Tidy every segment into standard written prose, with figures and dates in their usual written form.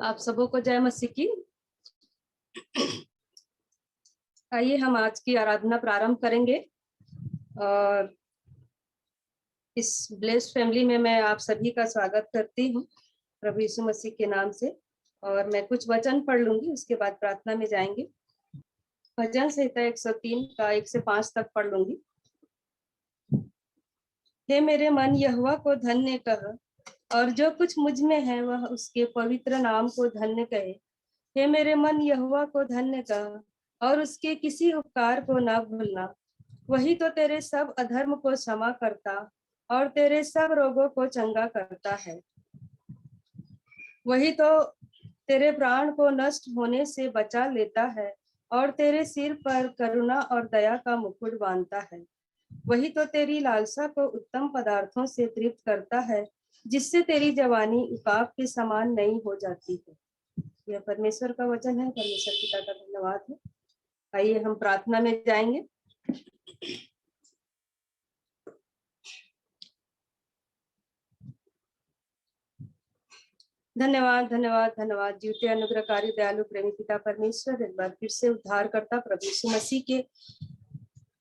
आप सबों को जय मसीह की। आइए हम आज की आराधना प्रारंभ करेंगे। और इस ब्लेस्ड फैमिली में मैं आप सभी का स्वागत करती हूँ प्रभु यीशु मसीह के नाम से। और मैं कुछ वचन पढ़ लूंगी, उसके बाद प्रार्थना में जाएंगे। भजन संहिता 103 का 1 से 5 तक पढ़ लूंगी। हे मेरे मन यहोवा को धन्य कह, और जो कुछ मुझ में है वह उसके पवित्र नाम को धन्य कहे। हे मेरे मन यहोवा को धन्य कह, और उसके किसी उपकार को ना भूलना। वही तो तेरे सब अधर्म को क्षमा करता और तेरे सब रोगों को चंगा करता है। वही तो तेरे प्राण को नष्ट होने से बचा लेता है और तेरे सिर पर करुणा और दया का मुकुट बांधता है। वही तो तेरी लालसा को उत्तम पदार्थों से तृप्त करता है, जिससे तेरी जवानी उकाब के समान नई हो जाती है। यह परमेश्वर का वचन है। परमेश्वर पिता का धन्यवाद है। आइए हम प्रार्थना में जाएंगे। धन्यवाद धन्यवाद धन्यवाद जीवते अनुग्रहकारी दयालु प्रेमी पिता परमेश्वर, एक बार फिर से उद्धार करता प्रभु यीशु मसीह के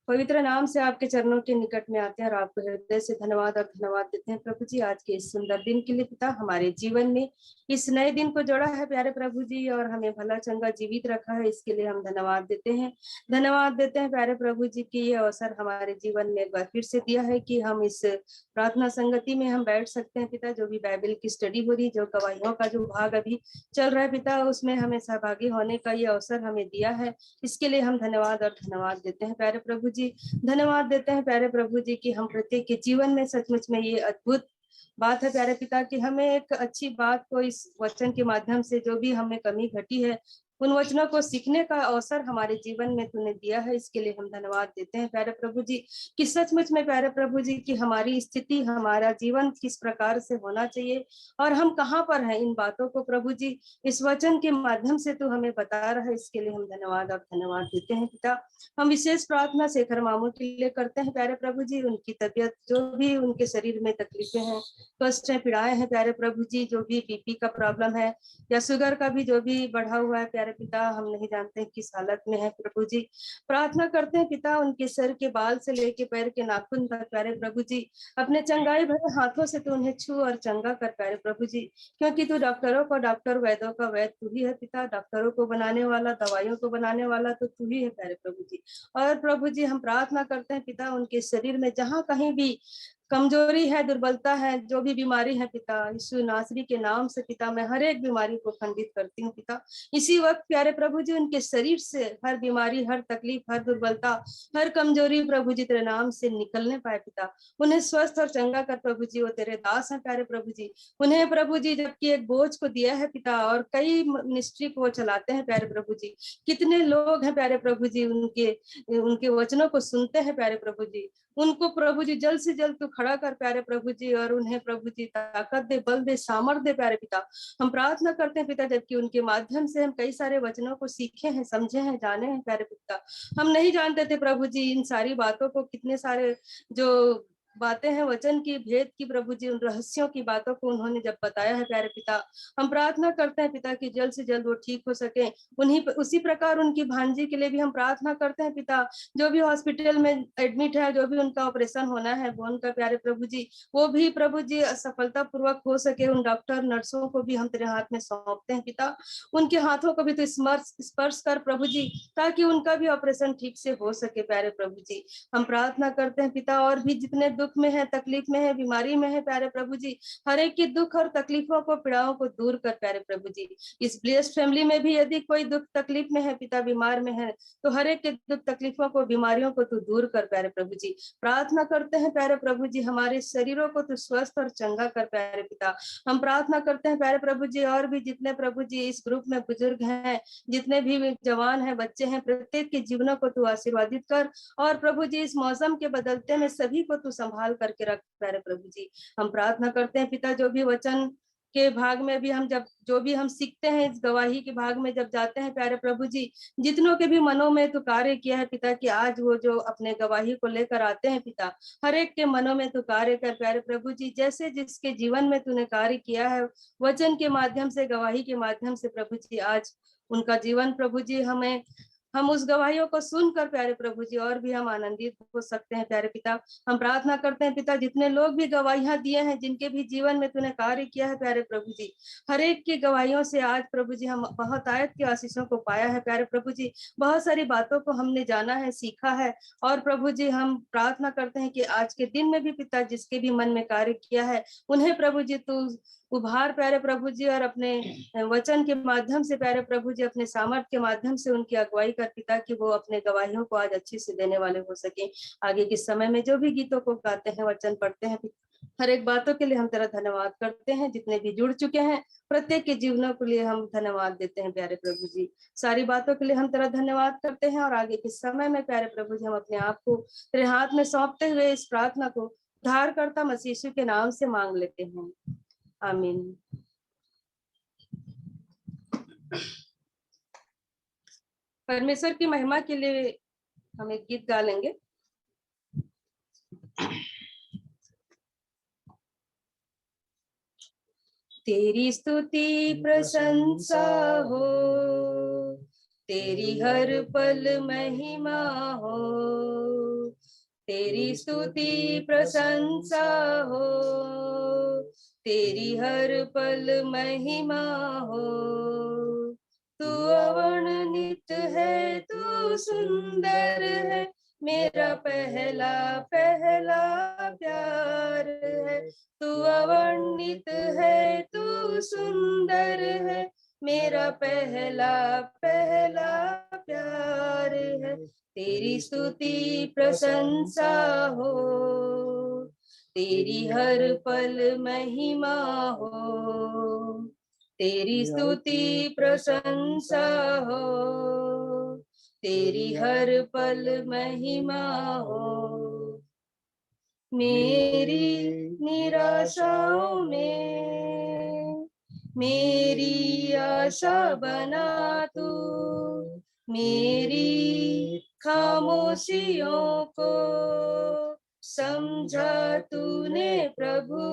पवित्र नाम से आपके चरणों के निकट में आते हैं और आपको हृदय से धन्यवाद और धन्यवाद देते हैं प्रभु जी, आज के इस सुंदर दिन के लिए। पिता, हमारे जीवन में इस नए दिन को जोड़ा है प्यारे प्रभु जी, और हमें भला चंगा जीवित रखा है, इसके लिए हम धन्यवाद देते हैं। धन्यवाद देते हैं प्यारे प्रभु जी की ये अवसर हमारे जीवन में एक बार फिर से दिया है कि हम इस प्रार्थना संगति में हम बैठ सकते हैं। पिता, जो भी बाइबल की स्टडी हो रही, जो गवाहियों का जो भाग अभी चल रहा है पिता, उसमें हमें सहभागी होने का ये अवसर हमें दिया है, इसके लिए हम धन्यवाद और धन्यवाद देते हैं प्यारे प्रभु जी। धन्यवाद देते हैं प्यारे प्रभु जी कि हम प्रत्येक के जीवन में सचमुच में ये अद्भुत बात है प्यारे पिता कि हमें एक अच्छी बात को इस वचन के माध्यम से जो भी हमें कमी घटी है उन वचनों को सीखने का अवसर हमारे जीवन में तूने दिया है, इसके लिए हम धन्यवाद देते हैं प्यारे प्रभु जी कि सचमुच में प्यारे प्रभु जी की हमारी स्थिति, हमारा जीवन किस प्रकार से होना चाहिए और हम कहाँ पर हैं, इन बातों को प्रभु जी इस वचन के माध्यम से तू हमें बता रहा है, इसके लिए हम धन्यवाद और धन्यवाद देते हैं पिता। हम विशेष प्रार्थना शेखर मामू के लिए करते हैं प्यारे प्रभु जी, उनकी तबीयत जो भी उनके शरीर में तकलीफें हैं, कष्ट है, पीड़ाएं हैं प्यारे प्रभु जी, जो भी बीपी का प्रॉब्लम है या शुगर का भी जो भी बढ़ा हुआ है प्यारे पिता, हम नहीं जानते किस हालत में है प्रभु जी। प्रार्थना करते हैं पिता, उनके सर के बाल से लेके पैर के नाखून तक प्यारे प्रभु जी अपने चंगाई भरे हाथों से तू उन्हें छू और चंगा कर प्यारे प्रभु जी, क्योंकि तू डॉक्टरों को डॉक्टर, वैद्यों का वैद्य तू ही है पिता, डॉक्टरों को बनाने वाला, दवाइयों को बनाने वाला तो तू ही है प्यारे प्रभु जी। और प्रभु जी हम प्रार्थना करते हैं पिता, उनके शरीर में जहाँ कहीं भी कमजोरी है, दुर्बलता है, जो भी बीमारी है पिता, यीशु नासरी के नाम से पिता मैं हर एक बीमारी को खंडित करती हूँ पिता। इसी वक्त प्यारे प्रभु जी उनके शरीर से हर बीमारी, हर तकलीफ, हर दुर्बलता, हर कमजोरी प्रभु जी तेरे नाम से निकलने पाए पिता, उन्हें स्वस्थ और चंगा कर प्रभु जी। वो तेरे दास हैं प्यारे प्रभु जी, उन्हें प्रभु जी जबकि एक बोझ को दिया है पिता और कई मिनिस्ट्री को वो चलाते हैं प्यारे प्रभु जी, कितने लोग हैं प्यारे प्रभु जी उनके उनके वचनों को सुनते हैं प्यारे प्रभु जी, उनको प्रभु जी जल्द से जल्द तू खड़ा कर प्यारे प्रभु जी, और उन्हें प्रभु जी ताकत दे, बल दे, सामर्थ दे प्यारे पिता। हम प्रार्थना करते हैं पिता, जबकि उनके माध्यम से हम कई सारे वचनों को सीखे हैं, समझे हैं, जाने हैं प्यारे पिता। हम नहीं जानते थे प्रभु जी इन सारी बातों को, कितने सारे जो बातें हैं वचन की, भेद की प्रभु जी, उन रहस्यों की बातों को उन्होंने जब बताया है प्यारे पिता, हम प्रार्थना करते हैं पिता कि जल्द से जल्द वो ठीक हो सके। उन्हीं उसी प्रकार उनकी भांजी के लिए भी हम प्रार्थना करते हैं पिता, जो भी हॉस्पिटल में एडमिट है, जो भी उनका ऑपरेशन होना है वो उनका प्यारे प्रभु जी, वो भी प्रभु जी सफलता पूर्वक हो सके। उन डॉक्टर नर्सों को भी हम तेरे हाथ में सौंपते हैं पिता, उनके हाथों को भी तो स्पर्श कर प्रभु जी, ताकि उनका भी ऑपरेशन ठीक से हो सके प्यारे प्रभु जी। हम प्रार्थना करते हैं पिता, और भी जितने दुख में है, तकलीफ में है, बीमारी में है प्यारे प्रभु जी, हर एक की दुख और तकलीफों को, पीड़ाओं को दूर कर प्यारे प्रभु जी। इस ब्लेस्ड फैमिली में भी यदि कोई दुख तकलीफ में है पिता, बीमार में है, तो हर एक के दुख तकलीफों को, बीमारियों को तू दूर कर प्यारे प्रभु जी। प्रार्थना करते हैं प्यारे प्रभु जी, हमारे शरीरों को तू स्वस्थ और चंगा कर प्यारे पिता। हम प्रार्थना करते हैं प्यारे प्रभु जी, और भी जितने प्रभु जी इस ग्रुप में बुजुर्ग हैं, जितने भी जवान हैं, बच्चे हैं, प्रत्येक के जीवनों को तू आशीर्वादित कर, और प्रभु जी इस मौसम के बदलते में सभी को तू संभाल करके रख प्यारे प्रभु जी। हम प्रार्थना करते हैं पिता, जो भी वचन के भाग में भी हम जब जो भी हम सीखते हैं, इस गवाही के भाग में जब जाते हैं प्यारे प्रभु जी, जितनों के भी मनों में तू कार्य किया है पिता, कि आज वो जो अपने गवाही को लेकर आते हैं पिता, हर एक के मनों में तू कार्य कर प्यारे प्रभु जी। जैसे जिसके जीवन में तूने कार्य किया है वचन के माध्यम से, गवाही के माध्यम से प्रभु जी, आज उनका जीवन प्रभु जी, हम उस गवाहियों को सुनकर प्यारे प्रभु जी और भी हम आनंदित हो सकते हैं प्यारे पिता। हम प्रार्थना करते हैं पिता, जितने लोग भी गवाहियां दिए हैं, जिनके भी जीवन में तूने कार्य किया है प्यारे प्रभु जी, हर एक की गवाहियों से आज प्रभु जी हम बहुत आयत के आशीषों को पाया है प्यारे प्रभु जी। बहुत सारी बातों को हमने जाना है, सीखा है। और प्रभु जी हम प्रार्थना करते हैं कि आज के दिन में भी पिता, जिसके भी मन में कार्य किया है, उन्हें प्रभु जी तू उभार प्यारे प्रभु जी, और अपने वचन के माध्यम से प्यारे प्रभु जी, अपने सामर्थ के माध्यम से उनकी अगुवाई कर पिता, कि वो अपने गवाहियों को आज अच्छी से देने वाले हो सके। आगे के समय में जो भी गीतों को गाते हैं, वचन पढ़ते हैं, हर एक बातों के लिए हम तेरा धन्यवाद करते हैं। जितने भी जुड़ चुके हैं प्रत्येक के जीवनों के लिए हम धन्यवाद देते हैं प्यारे प्रभु जी। सारी बातों के लिए हम तेरा धन्यवाद करते हैं। और आगे के समय में प्यारे प्रभु जी हम अपने आप को तेरे हाथ में सौंपते हुए इस प्रार्थना को उद्धारकर्ता मसीह यीशु के नाम से मांग लेते हैं, आमीन। परमेश्वर की महिमा के लिए हम एक गीत गा लेंगे। तेरी स्तुति प्रशंसा हो, तेरी हर पल महिमा हो, तेरी स्तुति प्रशंसा हो, तेरी हर पल महिमा हो। तू अवर्णनित है, तू सुंदर है, मेरा पहला पहला प्यार है। तू अवर्णित है, तू सुंदर है, मेरा पहला पहला प्यार है। तेरी स्तुति प्रशंसा हो, तेरी हर पल महिमा हो, तेरी स्तुति प्रशंसा हो, तेरी हर पल महिमा हो। मेरी निराशाओं में मेरी आशा बना तू, मेरी खामोशियों को समझा तूने प्रभु।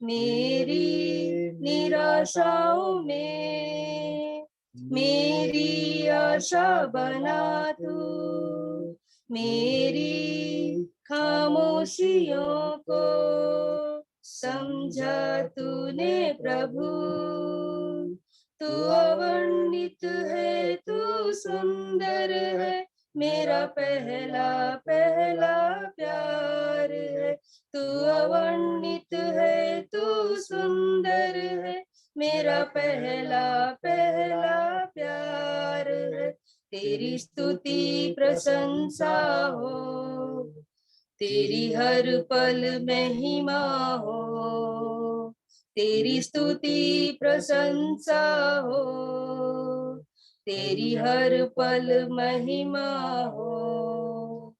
मेरी निराशाओं में मेरी आशा बना तू, मेरी खामोशियों को समझा तूने प्रभु। तू अवर्णित है, तू सुंदर है, मेरा पहला पहला प्यार है। तू अवर्णित है, तू सुंदर है, मेरा पहला पहला प्यार है। तेरी स्तुति प्रशंसा हो, तेरी हर पल महिमा हो, तेरी स्तुति प्रशंसा हो, तेरी हर पल महिमा हो।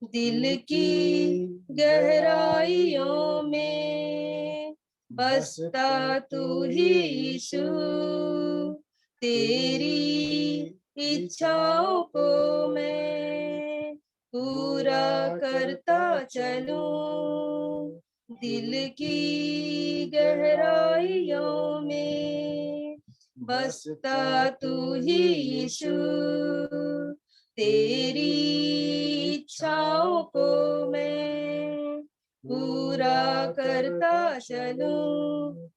दिल की गहराइयों में बसता तू ही यीशु, तेरी इच्छाओं को मैं पूरा करता चलूं। दिल की गहराइयों में बसता तू ही यीशु, तेरी इच्छाओं को मैं पूरा करता चलूं।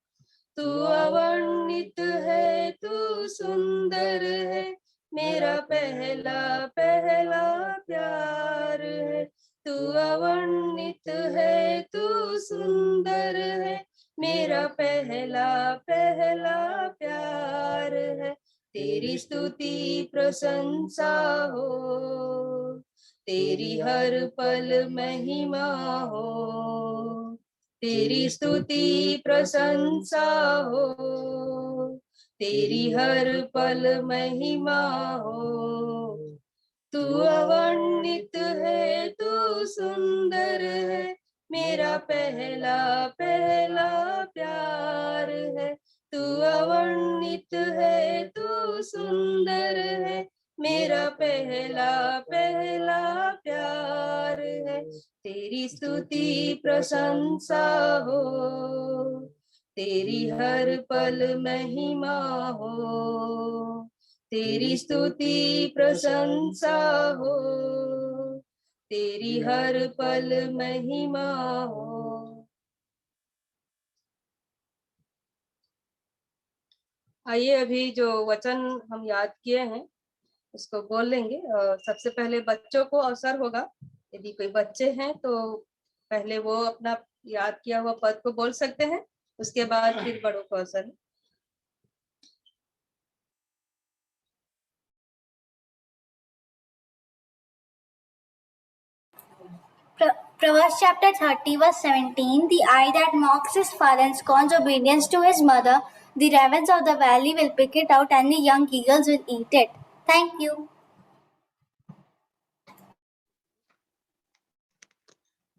तू अवर्णित है, तू सुंदर है, मेरा पहला पहला प्यार है। तू अवर्णित है, तू सुंदर है, मेरा पहला पहला प्यार है। तेरी स्तुति प्रशंसा हो, तेरी हर पल महिमा हो, तेरी स्तुति प्रशंसा हो, तेरी हर पल महिमा हो। तू अवर्णित है, तू सुंदर है, मेरा पहला पहला प्यार है। तू अवर्णित है, तू सुंदर है, मेरा पहला पहला प्यार है। तेरी स्तुति प्रशंसा हो, तेरी हर पल महिमा हो, तेरी स्तुति प्रशंसा हो, तेरी हर पल महिमा हो। आइए अभी जो वचन हम याद किए हैं उसको बोल लेंगे। सबसे पहले बच्चों को अवसर होगा, यदि कोई बच्चे हैं तो पहले वो अपना याद किया हुआ पद को बोल सकते हैं, उसके बाद फिर बड़ों को अवसर है। Proverbs chapter 30 verse 17, the eye that mocks his father and scorns obedience to his mother, the ravens of the valley will pick it out and the young eagles will eat it. Thank you.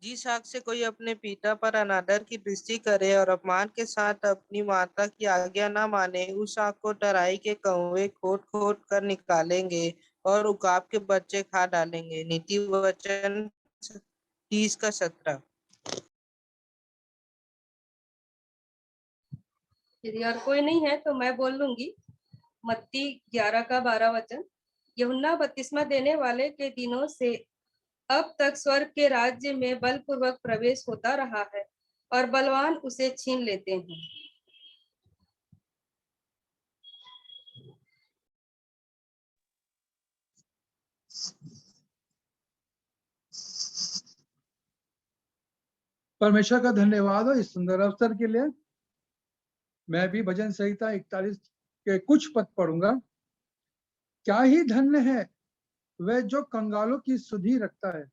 जिस आग से कोई अपने पिता पर अनादर की दृष्टि करे और अपमान के साथ अपनी माता की आज्ञा न माने, उस आग को टराई के कौवे खोद खोद कर निकालेंगे और उकाब के बच्चे खा डालेंगे। नीति वचन 30:17। यदि और कोई नहीं है तो मैं बोल लूंगी। मत्ती 11:12 वचन, यूहन्ना बपतिस्मा देने वाले के दिनों से अब तक स्वर्ग के राज्य में बलपूर्वक प्रवेश होता रहा है और बलवान उसे छीन लेते हैं। परमेश्वर का धन्यवाद हो इस सुंदर अवसर के लिए। मैं भी भजन संहिता 41 के कुछ पद पढ़ूंगा। क्या ही धन्य है वह जो कंगालों की सुधि रखता है,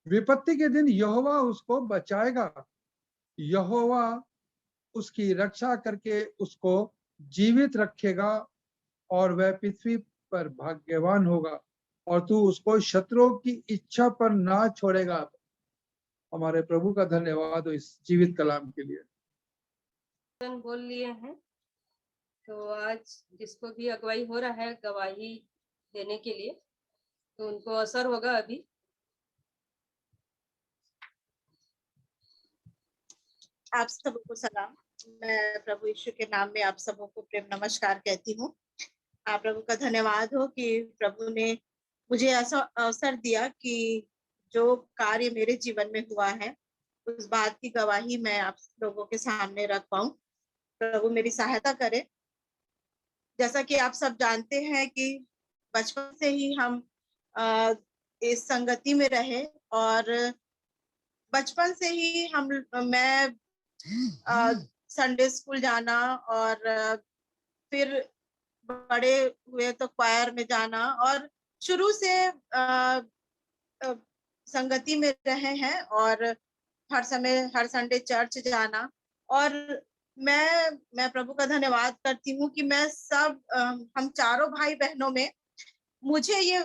विपत्ति के दिन यहोवा उसको बचाएगा, यहोवा उसकी रक्षा करके उसको जीवित रखेगा और वह पृथ्वी पर भाग्यवान होगा और तू उसको शत्रुओं की इच्छा पर ना छोड़ेगा। हमारे प्रभु का धन्यवाद हो इस जीवित कलाम के लिए। बोल लिए हैं तो आज जिसको भी अगुवाई हो रहा है गवाही देने के लिए, तो उनको असर होगा अभी। आप सबको सलाम। मैं प्रभु यीशु के नाम में आप सबों को प्रेम नमस्कार कहती हूँ। आप प्रभु का धन्यवाद हो कि प्रभु ने मुझे ऐसा अवसर दिया कि जो कार्य मेरे जीवन में हुआ है उस बात की गवाही मैं आप लोगों के सामने रख पाऊं। प्रभु मेरी सहायता करे। जैसा कि आप सब जानते हैं कि बचपन से ही हम इस संगति में रहे और बचपन से ही मैं संडे स्कूल जाना और फिर बड़े हुए तो क्वायर में जाना और शुरू से संगति में रहे हैं और हर समय हर संडे चर्च जाना। और मैं प्रभु का धन्यवाद करती हूँ कि मैं सब हम चारों भाई बहनों में मुझे ये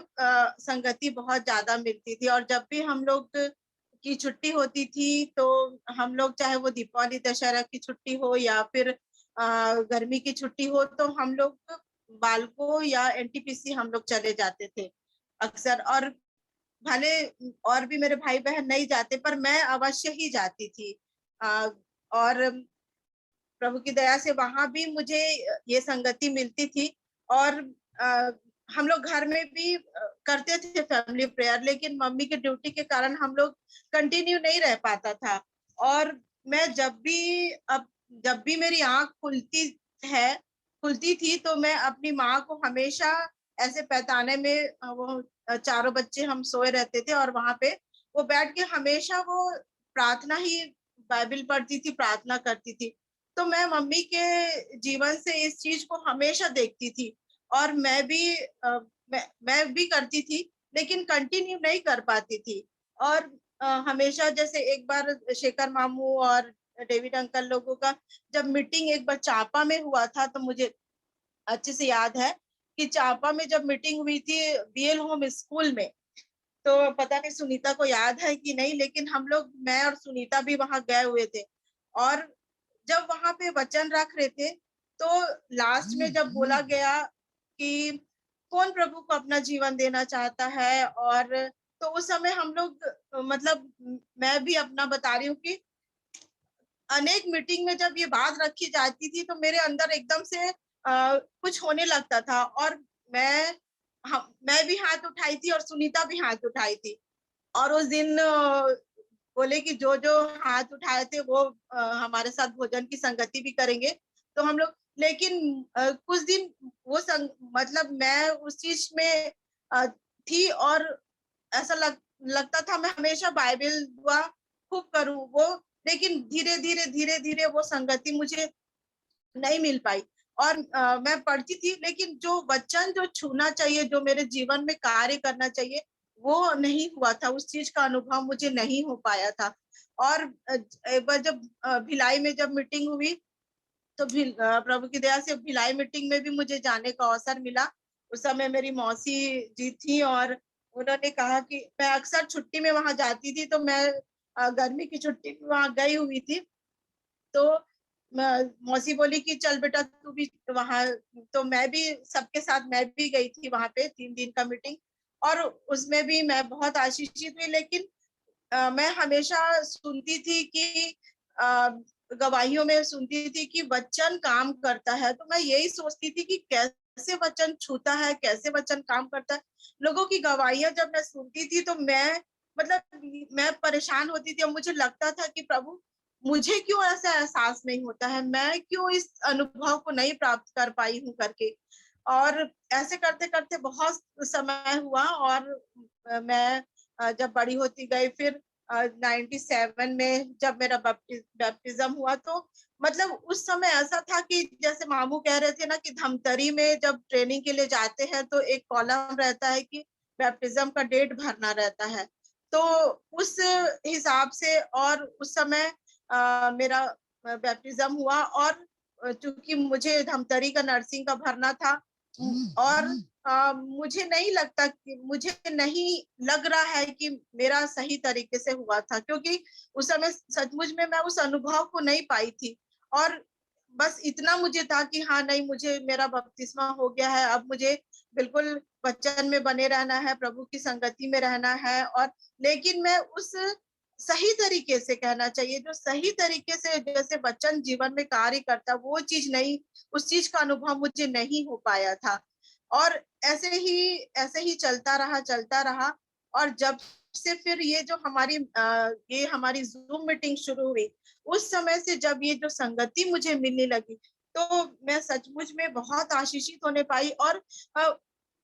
संगति बहुत ज्यादा मिलती थी। और जब भी हम लोग की छुट्टी होती थी तो हम लोग, चाहे वो दीपावली दशहरा की छुट्टी हो या फिर गर्मी की छुट्टी हो, तो हम लोग बालको या एनटीपीसी हम लोग चले जाते थे अक्सर। और भले और भी मेरे भाई बहन नहीं जाते पर मैं अवश्य ही जाती थी। और प्रभु की दया से वहां भी मुझे ये संगति मिलती थी। और हम लोग घर में भी करते थे फैमिली प्रेयर, लेकिन मम्मी के ड्यूटी के कारण हम लोग कंटिन्यू नहीं रह पाता था। और मैं जब भी मेरी आंख खुलती थी तो मैं अपनी माँ को हमेशा ऐसे पैताने में, वो चारों बच्चे हम सोए रहते थे और वहां पे वो बैठ के हमेशा वो प्रार्थना ही, बाइबल पढ़ती थी, प्रार्थना करती थी। तो मैं मम्मी के जीवन से इस चीज को हमेशा देखती थी और मैं भी करती थी, लेकिन कंटिन्यू नहीं कर पाती थी। और हमेशा, जैसे एक बार शेखर मामू और डेविड अंकल लोगों का जब मीटिंग एक बार चापा में हुआ था, तो मुझे अच्छे से याद है कि चापा में जब मीटिंग हुई थी बीएल होम स्कूल में, तो पता नहीं सुनीता को याद है कि नहीं, लेकिन हम लोग, मैं और सुनीता भी वहां गए हुए थे। और जब वहां पे वचन रख रहे थे तो लास्ट में जब बोला गया कि कौन प्रभु को अपना जीवन देना चाहता है, और तो उस समय हम लोग मतलब मैं भी अपना बता रही हूँ कि अनेक मीटिंग में जब ये बात रखी जाती थी तो मेरे अंदर एकदम से कुछ होने लगता था, और मैं भी हाथ उठाई थी और सुनीता भी हाथ उठाई थी। और उस दिन बोले कि जो जो हाथ उठाए थे वो हमारे साथ भोजन की संगति भी करेंगे। तो हम लोग, लेकिन कुछ दिन वो मतलब मैं उस चीज में थी, और ऐसा लगता था मैं हमेशा बाइबल दुआ खूब करूं वो, लेकिन धीरे धीरे वो संगति मुझे नहीं मिल पाई। और मैं पढ़ती थी, लेकिन जो वचन जो छूना चाहिए, जो मेरे जीवन में कार्य करना चाहिए, वो नहीं हुआ था। उस चीज का अनुभव मुझे नहीं हो पाया था। और एक बार जब भिलाई में जब मीटिंग हुई तो प्रभु की दया से भिलाई मीटिंग में भी मुझे जाने का अवसर मिला। उस समय मेरी मौसी जी थी, और उन्होंने कहा कि मैं अक्सर छुट्टी में वहां जाती थी, तो मैं गर्मी की छुट्टी में वहां गई हुई थी। तो मौसी बोली कि चल बेटा तू भी वहां। तो मैं भी सबके साथ मैं भी गई थी वहां पे 3 दिन का मीटिंग, और उसमें भी मैं बहुत आशीषित हुई। लेकिन मैं हमेशा सुनती थी कि गवाहियों में सुनती थी कि वचन काम करता है। तो मैं यही सोचती थी कि कैसे वचन छूता है, कैसे वचन काम करता है। लोगों की गवाहियां जब मैं सुनती थी तो मैं मतलब मैं परेशान होती थी, और मुझे लगता था कि प्रभु मुझे क्यों ऐसा एहसास नहीं होता है, मैं क्यों इस अनुभव को नहीं प्राप्त कर पाई हूँ करके। और ऐसे करते करते बहुत समय हुआ, और मैं जब बड़ी होती गई, फिर 97 में जब मेरा बैप्टिज्म हुआ, तो मतलब उस समय ऐसा था कि जैसे मामू कह रहे थे ना कि धमतरी में जब ट्रेनिंग के लिए जाते हैं तो एक कॉलम रहता है कि बैप्टिज्म का डेट भरना रहता है। तो उस हिसाब से, और उस समय मेरा बैप्टिज्म हुआ, और चूंकि मुझे धमतरी का नर्सिंग का भरना था, और मुझे नहीं लगता कि मुझे नहीं लग रहा है कि मेरा सही तरीके से हुआ था, क्योंकि उस समय सचमुच में मैं उस अनुभव को नहीं पाई थी। और बस इतना मुझे था कि हाँ नहीं, मुझे मेरा बपतिस्मा हो गया है, अब मुझे बिल्कुल वचन में बने रहना है, प्रभु की संगति में रहना है। और लेकिन मैं उस सही तरीके से, कहना चाहिए जो सही तरीके से जैसे वचन जीवन में कार्य करता, वो चीज नहीं, उस चीज का अनुभव मुझे नहीं हो पाया था। और ऐसे ही चलता रहा। और जब से फिर ये हमारी जूम मीटिंग शुरू हुई, उस समय से जब ये जो संगति मुझे मिलने लगी, तो मैं सचमुच में बहुत आशीषित होने पाई। और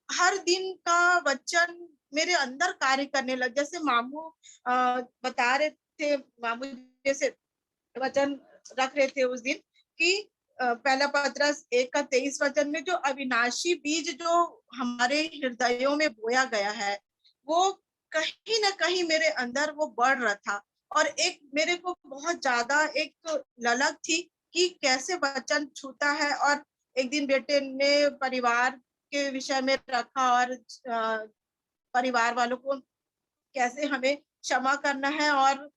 हर दिन का वचन मेरे अंदर कार्य करने लग, जैसे मामू बता रहे थे, मामू जैसे वचन रख रहे थे उस दिन कि पहला पत्रस 1:23 वचन में जो अविनाशी बीज जो हमारे हृदयों में बोया गया है, वो कहीं ना कहीं मेरे अंदर वो बढ़ रहा था। और एक मेरे को बहुत ज्यादा एक ललक थी कि कैसे वचन छूता है। और एक दिन बेटे ने परिवार के विषय में रखा, और परिवार वालों को कैसे हमें क्षमा करना है, और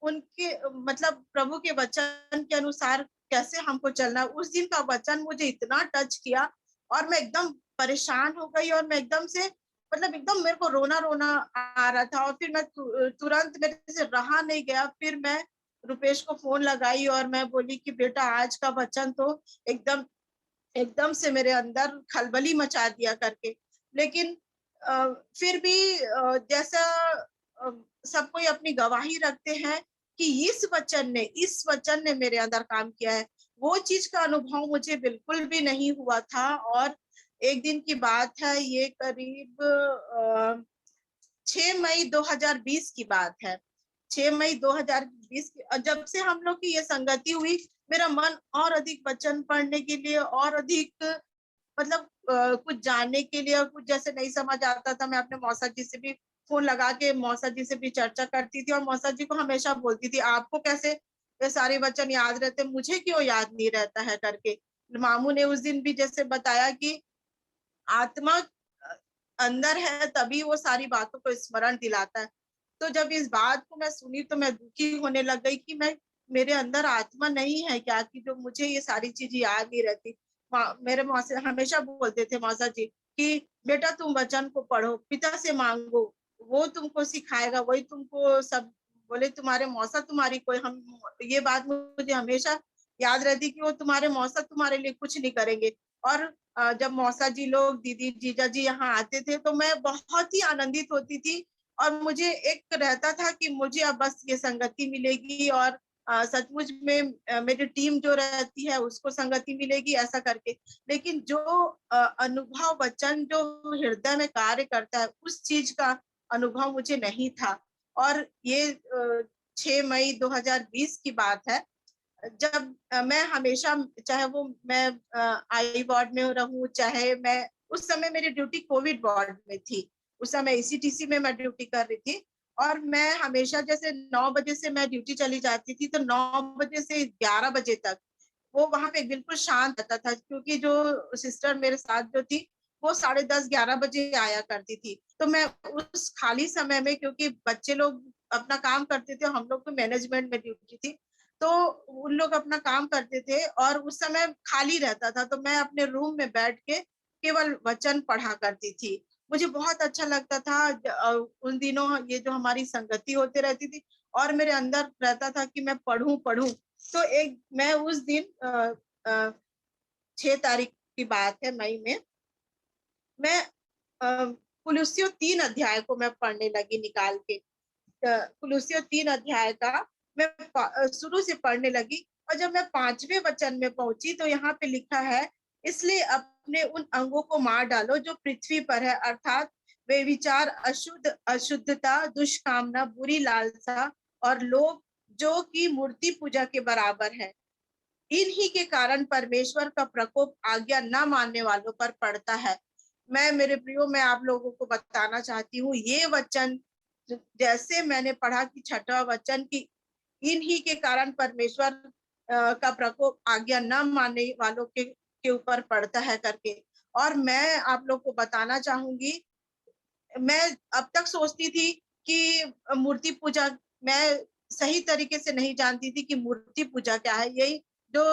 उनके मतलब प्रभु के वचन के अनुसार कैसे हमको चलना है। उस दिन का वचन मुझे इतना टच किया, और मैं एकदम परेशान हो गई, और मैं एकदम से मतलब एकदम मेरे को रोना रोना आ रहा था। और फिर मैं तुरंत मेरे से रहा नहीं गया, फिर मैं रुपेश को फोन लगाई, और मैं बोली कि बेटा आज का वचन तो एकदम एकदम से मेरे अंदर खलबली मचा दिया करके। लेकिन फिर भी जैसा सब कोई अपनी गवाही रखते हैं कि इस वचन ने मेरे अंदर काम किया है, वो चीज का अनुभव मुझे बिल्कुल भी नहीं हुआ था। और एक दिन की बात है, ये करीब 6 मई 2020 की बात है। 6 मई 2020 की, जब से हम लोग की ये संगति हुई, मेरा मन और अधिक वचन पढ़ने के लिए, और अधिक मतलब कुछ जानने के लिए, और कुछ जैसे नहीं समझ आता था, मैं अपने मौसा जी से भी फोन लगा के मौसा जी से भी चर्चा करती थी, और मौसा जी को हमेशा बोलती थी आपको कैसे ये सारे वचन याद रहते, मुझे क्यों याद नहीं रहता है करके। मामू ने उस दिन भी जैसे बताया कि आत्मा अंदर है तभी वो सारी बातों को स्मरण दिलाता है। तो जब इस बात को मैं सुनी तो मैं दुखी होने लग गई कि मैं मेरे अंदर आत्मा नहीं है क्या, कि जो मुझे ये सारी चीज याद नहीं रहती। मेरे मौसा हमेशा बोलते थे मौसा जी कि बेटा तुम वचन को पढ़ो, पिता से मांगो, वो तुमको सिखाएगा, वही तुमको सब। बोले तुम्हारे मौसा तुम्हारी कोई हम, ये बात मुझे हमेशा याद रहती कि वो तुम्हारे मौसा तुम्हारे लिए कुछ नहीं करेंगे। और जब मौसा जी लोग, दीदी, जीजा जी यहाँ आते थे तो मैं बहुत ही आनंदित होती थी। और मुझे एक रहता था कि मुझे अब बस ये संगति मिलेगी और सचमुच में मेरी टीम जो रहती है उसको संगति मिलेगी, ऐसा करके। लेकिन जो अनुभव वचन जो हृदय में कार्य करता है, उस चीज का अनुभव मुझे नहीं था। और ये 6 मई 2020 की बात है, जब मैं हमेशा, चाहे वो मैं आई वार्ड में रहूं, चाहे मैं, उस समय मेरी ड्यूटी कोविड वार्ड में थी, उस समय ईसीटीसी में मैं ड्यूटी कर रही थी। और मैं हमेशा जैसे 9 बजे से मैं ड्यूटी चली जाती थी, तो 9 बजे से 11 बजे तक वो वहां पे बिल्कुल शांत रहता था, क्योंकि जो सिस्टर मेरे साथ जो थी वो 10:30-11 बजे आया करती थी। तो मैं उस खाली समय में, क्योंकि बच्चे लोग अपना काम करते थे, हम लोग तो मैनेजमेंट में ड्यूटी थी, तो उन लोग अपना काम करते थे और उस समय खाली रहता था, तो मैं अपने रूम में बैठ के केवल वचन पढ़ा करती थी। मुझे बहुत अच्छा लगता था। उन दिनों ये जो हमारी संगति होती रहती थी और मेरे अंदर रहता था कि मैं पढ़ूं पढ़ूं। तो एक मैं उस दिन 6 तारीख की बात है, मई में, मैं कुलुस्सियों 3 अध्याय को मैं पढ़ने लगी निकाल के। कुलुस्सियों 3 अध्याय का मैं शुरू से पढ़ने लगी। और जब मैं 5वें वचन में पहुंची तो यहाँ पे लिखा है, इसलिए अपने उन अंगों को मार डालो जो पृथ्वी पर है, अर्थात वे विचार, अशुद्धता, दुष्कामना, बुरी लालसा और लोभ, जो कि मूर्ति पूजा के बराबर है। इन्हीं के कारण परमेश्वर का प्रकोप आज्ञा न मानने वालों पर पड़ता है। मैं, मेरे प्रियो, मैं आप लोगों को बताना चाहती हूँ, ये वचन जैसे मैंने पढ़ा कि 6वां वचन की इन्हीं के कारण परमेश्वर का प्रकोप आज्ञा न मानने वालों के ऊपर पड़ता है करके। और मैं आप लोग को बताना चाहूंगी, मैं अब तक सोचती थी कि मूर्ति पूजा, मैं सही तरीके से नहीं जानती थी कि मूर्ति पूजा क्या है। यही जो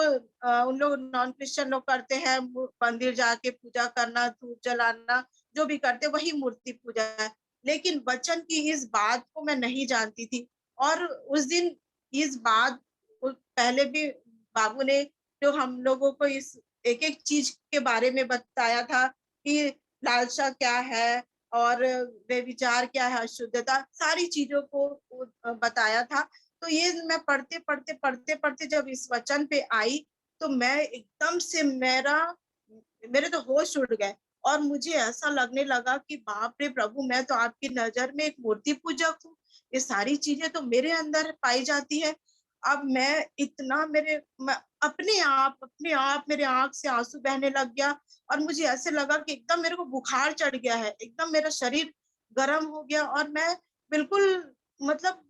उन लोग नॉन क्रिश्चियन लोग करते हैं, मंदिर जाके पूजा करना, धूप जलाना, जो भी करते वही मूर्ति पूजा है। लेकिन वचन की इस बात को मैं नहीं जानती थी। और उस दिन इस बात पहले भी बाबू ने जो हम लोगों को इस एक एक चीज के बारे में बताया था कि लालसा क्या है और वे विचार क्या है, अशुद्धता, सारी चीजों को बताया था। तो ये मैं पढ़ते पढ़ते पढ़ते पढ़ते जब इस वचन पे आई तो मैं एकदम से मेरे तो होश उड़ गए। और मुझे ऐसा लगने लगा कि बाप रे प्रभु, मैं तो आपकी नजर में एक मूर्ति पूजक हूँ, ये सारी चीजें तो मेरे अंदर पाई जाती है। अब मैं इतना अपने आप मेरे आंख से आंसू बहने लग गया। और मुझे ऐसे लगा कि एकदम मेरे को बुखार चढ़ गया है, एकदम मेरा शरीर गर्म हो गया। और मैं बिल्कुल, मतलब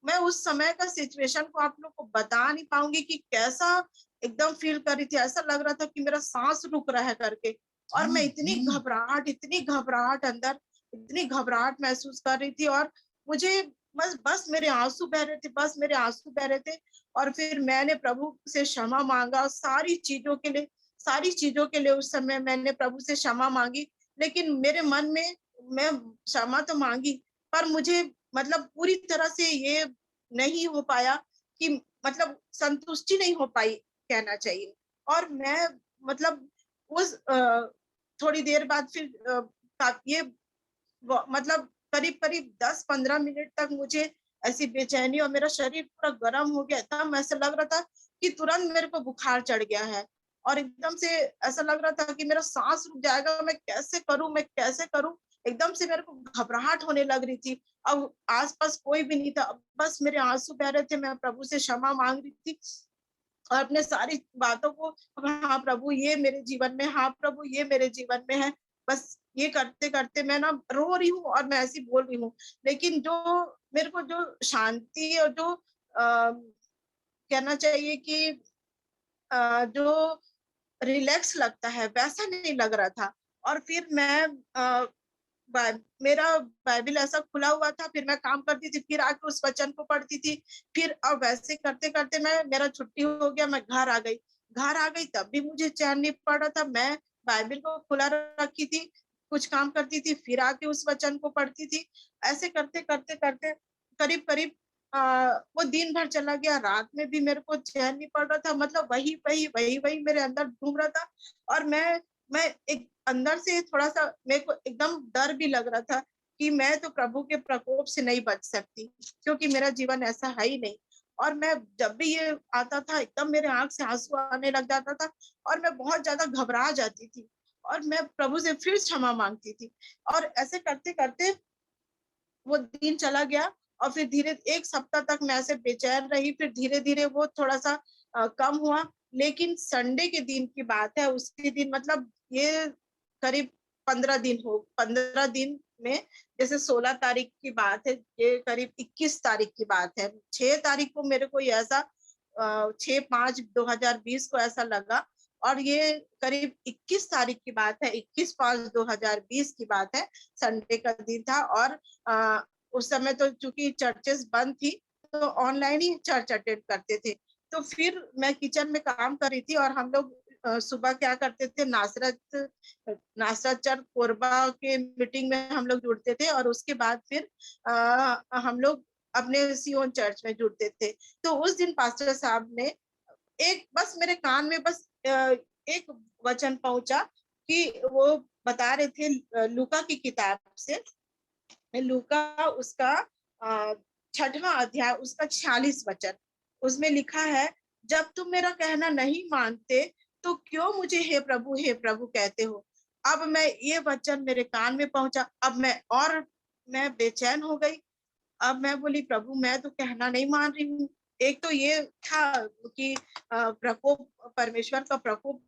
मैं उस समय का सिचुएशन को आप लोग को बता नहीं पाऊंगी कि कैसा एकदम फील कर रही थी। ऐसा लग रहा था कि मेरा सांस रुक रहा है करके। और मैं इतनी घबराहट अंदर, इतनी घबराहट महसूस कर रही थी। और मुझे बस मेरे आंसू बह रहे थे, बस मेरे आंसू बह रहे थे। और फिर मैंने प्रभु से क्षमा मांगा सारी चीजों के लिए उस समय मैंने प्रभु से क्षमा मांगी। लेकिन मेरे मन में, मैं क्षमा तो मांगी, पर मुझे मतलब पूरी तरह से ये नहीं हो पाया कि, मतलब संतुष्टि नहीं हो पाई कहना चाहिए। और मैं, मतलब उस थोड़ी देर बाद फिर ये मतलब करीब करीब 10-15 मिनट तक मुझे ऐसी बेचैनी और मेरा शरीर पूरा गर्म हो गया। एकदम ऐसा लग रहा था कि तुरंत मेरे को बुखार चढ़ गया है। और एकदम से ऐसा लग रहा था कि मेरा सांस रुक जाएगा, मैं कैसे करूं। एकदम से मेरे को घबराहट होने लग रही थी। अब आसपास कोई भी नहीं था, अब बस मेरे आंसू बह रहे थे, मैं प्रभु से क्षमा मांग रही थी और अपने सारी बातों को, हाँ प्रभु ये मेरे जीवन में, हाँ प्रभु ये मेरे जीवन में है। बस ये करते करते मैं ना रो रही हूँ और मैं ऐसी बोल रही हूँ। लेकिन जो मेरे को जो शांति और जो कहना चाहिए कि जो रिलैक्स लगता है, वैसा नहीं लग रहा था। और फिर मैं मेरा बाइबल ऐसा खुला हुआ था, फिर मैं काम करती थी, फिर आके उस वचन को पढ़ती थी, फिर अब वैसे करते करते मेरा छुट्टी हो गया, मैं घर आ गई तब भी मुझे चैन नहीं पड़ रहा था। मैं बाइबल को खुला रखी थी, कुछ काम करती थी, फिर आके उस वचन को पढ़ती थी। ऐसे करते करते करते करीब करीब वो दिन भर चला गया, रात में भी मेरे को चैन नहीं पड़ रहा था, मतलब वही वही वही वही मेरे अंदर घूम रहा था। और मैं एक अंदर से थोड़ा सा मेरे को एकदम डर भी लग रहा था कि मैं तो प्रभु के प्रकोप से नहीं बच सकती, क्योंकि मेरा जीवन ऐसा है ही नहीं। और मैं जब भी ये आता था एकदम मेरे आंख से आंसू आने लग जाता था, और मैं बहुत ज्यादा घबरा जाती थी, और मैं प्रभु से फिर क्षमा मांगती थी। और ऐसे करते करते वो दिन चला गया, और फिर धीरे एक सप्ताह तक मैं ऐसे बेचैन रही, फिर धीरे धीरे वो थोड़ा सा कम हुआ। लेकिन संडे के दिन की बात है, उसी दिन मतलब ये करीब 15 दिन में, जैसे 16 तारीख की बात है, ये करीब 21 तारीख की बात है। 6 तारीख को मेरे को ये ऐसा 6/5/2020 को ऐसा लगा, और ये करीब 21 तारीख की बात है, 21/5/2020 की बात है, संडे का दिन था। और उस समय तो चूंकि चर्चेस बंद थी, तो ऑनलाइन ही चर्च अटेंड करते थे। तो फिर मैं किचन में काम कर रही थी, और हम लोग सुबह क्या करते थे, नासरत चर्च कोरबा के मीटिंग में हम लोग जुड़ते थे, और उसके बाद फिर हम लोग अपने सियोन चर्च में जुड़ते थे। तो उस दिन पास्टर साहब ने एक बस मेरे कान में बस एक वचन पहुंचा कि वो बता रहे थे लूका की किताब से, लूका उसका 6वां अध्याय उसका 46 वचन, उसमें लिखा है, जब तुम मेरा कहना नहीं मानते तो क्यों मुझे हे प्रभु कहते हो। अब मैं ये वचन मेरे कान में पहुंचा, अब मैं बेचैन हो गई। अब मैं बोली, प्रभु मैं तो कहना नहीं मान रही हूँ। एक तो ये था कि प्रकोप, परमेश्वर का प्रकोप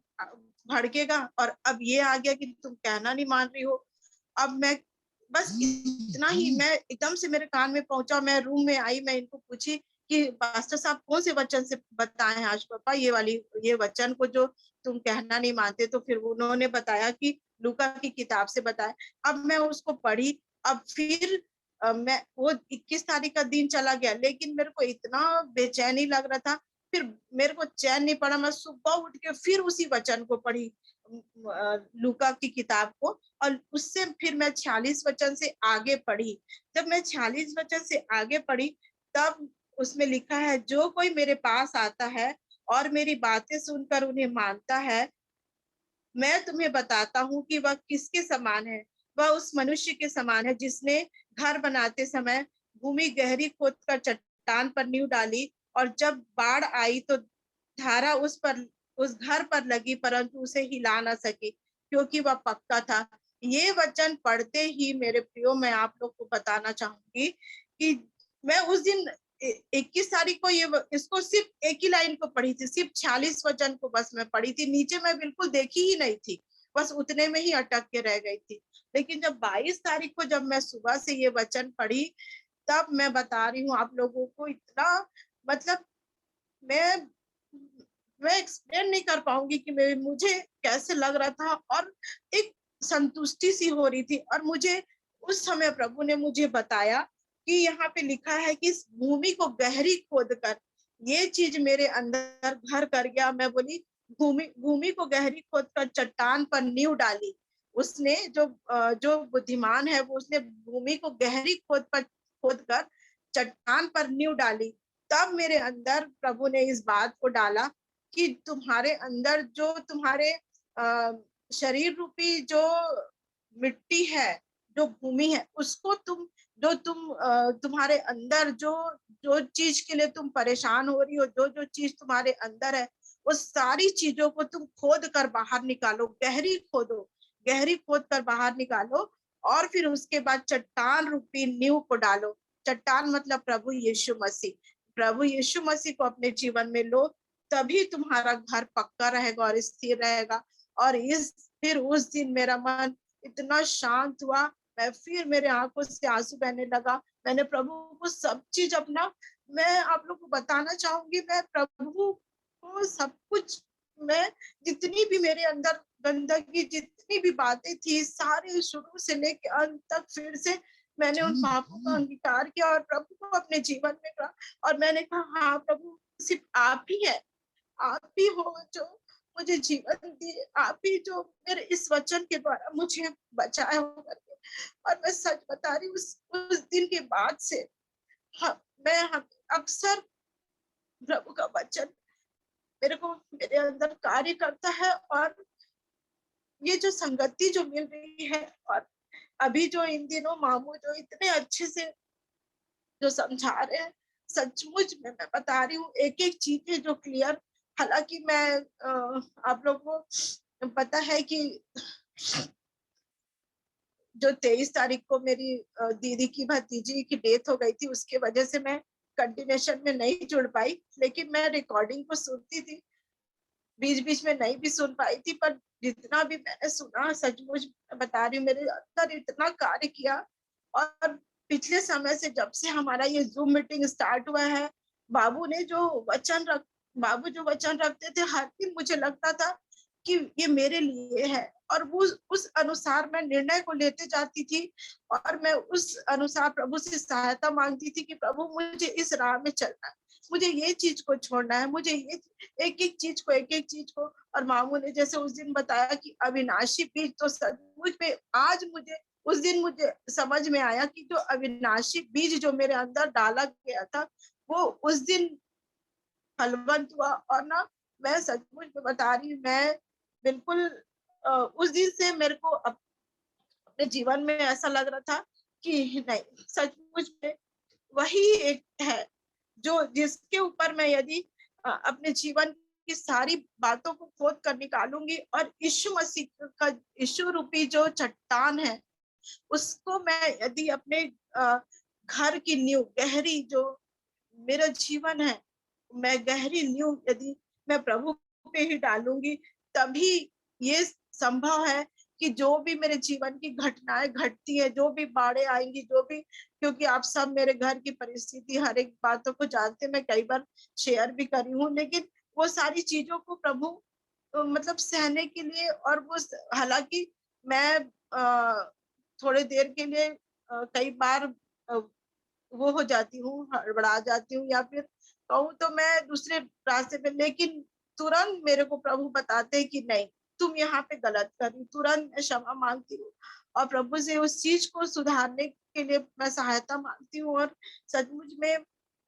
भड़केगा, और अब ये आ गया कि तुम कहना नहीं मान रही हो। अब मैं बस इतना ही, मैं एकदम से मेरे कान में पहुंचा, मैं रूम में आई, मैं इनको पूछी कि पास्टर साहब कौन से वचन से बताएं आज पापा ये वचन को जो तुम कहना नहीं मानते। तो फिर उन्होंने बताया कि लूका की किताब से बताया। अब मैं उसको पढ़ी, अब फिर मैं वो 21 तारीख का दिन चला गया, लेकिन मेरे को इतना बेचैनी लग रहा था, फिर मेरे को चैन नहीं पड़ा। मैं सुबह उठ के फिर उसी वचन को पढ़ी, लूका की किताब को, और उससे फिर मैं 46 वचन से आगे पढ़ी। जब मैं 46 वचन से आगे पढ़ी, तब उसमें लिखा है, जो कोई मेरे पास आता है और मेरी बातें सुनकर उन्हें मानता है, मैं तुम्हें बताता हूँ कि वह किसके समान है। वह उस मनुष्य के समान है जिसने घर बनाते समय भूमि गहरी खोदकर चट्टान पर नींव डाली, और जब बाढ़ आई तो धारा उस घर पर लगी, परंतु उसे हिला ना सकी, क्योंकि वह पक्का था। ये वचन पढ़ते ही मेरे प्रियो, मैं आप लोग को बताना चाहूंगी कि मैं उस दिन 21 तारीख को इसको सिर्फ एक ही लाइन को पढ़ी थी, सिर्फ 46 वचन को बस मैं पढ़ी थी, नीचे मैं बिल्कुल देखी ही नहीं थी, बस उतने में ही अटक के रह गई थी। लेकिन जब 22 तारीख को जब मैं सुबह से ये वचन पढ़ी, तब मैं बता रही हूँ आप लोगों को, इतना मतलब मैं मैं एक्सप्लेन नहीं कर पाऊंगी कि मुझे कैसे लग रहा था, और एक संतुष्टि सी हो रही थी। और मुझे उस समय प्रभु ने मुझे बताया कि यहाँ पे लिखा है कि इस भूमि को गहरी खोद कर, ये चीज मेरे अंदर घर कर गया। मैं बोली, भूमि को गहरी खोद कर चट्टान पर नींव डाली। उसने जो बुद्धिमान है, वो उसने भूमि को गहरी खोद कर चट्टान पर नींव डाली। तब मेरे अंदर प्रभु ने इस बात को डाला कि तुम्हारे अंदर जो तुम्हारे शरीर रूपी जो मिट्टी है, जो भूमि है, उसको तुम्हारे अंदर जो चीज के लिए तुम परेशान हो रही हो, जो चीज तुम्हारे अंदर है, वो सारी चीजों को तुम खोद कर बाहर निकालो, गहरी खोद कर बाहर निकालो। और फिर उसके बाद चट्टान रूपी नींव को डालो। चट्टान मतलब प्रभु यीशु मसीह को अपने जीवन में लो, तभी तुम्हारा घर पक्का रहेगा और स्थिर रहेगा। और फिर उस दिन मेरा मन इतना शांत हुआ, मेरे आंखों से आंसू बहने लगा। मैंने प्रभु को सब चीज अपना, मैं आप लोग को बताना चाहूंगी, मैं प्रभु को सब कुछ, मैं जितनी भी मेरे अंदर गंदगी जितनी भी बातें थी सारे शुरू से लेकर अंत तक फिर से मैंने उन पापों का अंगीकार किया और प्रभु को अपने जीवन में कहा और मैंने कहा हाँ प्रभु सिर्फ आप ही है, आप ही हो जो मुझे जीवन दिए, आप ही जो मेरे इस वचन के द्वारा मुझे बचाए हो करके। और मैं सच बता रही हूँ उस दिन के बाद से मैं अक्सर प्रभु का वचन मेरे अंदर कार्य करता है और ये जो संगति जो मिल रही है और अभी जो इन दिनों मामू जो इतने अच्छे से जो समझा रहे हैं, सचमुच में मैं बता रही हूँ एक एक चीजें जो क्लियर। हालांकि मैं आप लोगों को पता है कि जो 23 तारीख को मेरी दीदी की भतीजी की डेथ हो गई थी, उसके वजह से मैं कंटिन्यूशन में नहीं जुड़ पाई, लेकिन मैं रिकॉर्डिंग को सुनती थी, बीच बीच में नहीं भी सुन पाई थी, पर जितना भी मैंने सुना सचमुच बता रही हूँ मेरे अंदर इतना कार्य किया। और पिछले समय से जब से हमारा ये जूम मीटिंग स्टार्ट हुआ है, बाबू जो वचन रखते थे हर दिन मुझे लगता था कि ये मेरे लिए है और वो उस अनुसार मैं निर्णय को लेते जाती थी और मैं उस अनुसार प्रभु से सहायता मांगती थी कि प्रभु मुझे इस राह में चलना है, मुझे ये चीज को छोड़ना है, मुझे ये एक एक चीज को। और मामू ने जैसे उस दिन बताया कि अविनाशी बीज, तो सचमुच में आज उस दिन मुझे समझ में आया कि जो अविनाशी बीज जो मेरे अंदर डाला गया था वो उस दिन फलवंत हुआ। और ना मैं सचमुच में बता रही हूँ, मैं बिल्कुल उस दिन से मेरे को अपने जीवन में ऐसा लग रहा था कि नहीं सचमुच में वही एक है जो जिसके ऊपर मैं यदि अपने जीवन की सारी बातों को खोद कर निकालूंगी और यीशु मसीह का यीशु रूपी जो चट्टान है उसको मैं यदि अपने घर की नींव गहरी जो मेरा जीवन है, मैं गहरी नींव यदि मैं प्रभु पे ही डालूंगी तभी ये संभव है कि जो भी मेरे जीवन की घटनाएं घटती है, जो भी बाढ़ें आएंगी, जो भी, क्योंकि आप सब मेरे घर की परिस्थिति हर एक बातों को जानते, मैं कई बार शेयर भी करी हूँ, लेकिन वो सारी चीजों को प्रभु मतलब सहने के लिए और वो हालांकि मैं थोड़े देर के लिए कई बार वो हो जाती हूँ, हड़बड़ा जाती हूँ या फिर कहूँ तो मैं दूसरे रास्ते पे, लेकिन तुरंत मेरे को प्रभु बताते हैं कि नहीं तुम यहाँ पे गलत कर रही, तुरंत मैं क्षमा मांगती हूँ और प्रभु से उस चीज को सुधारने के लिए मैं सहायता मांगती हूँ और सचमुच में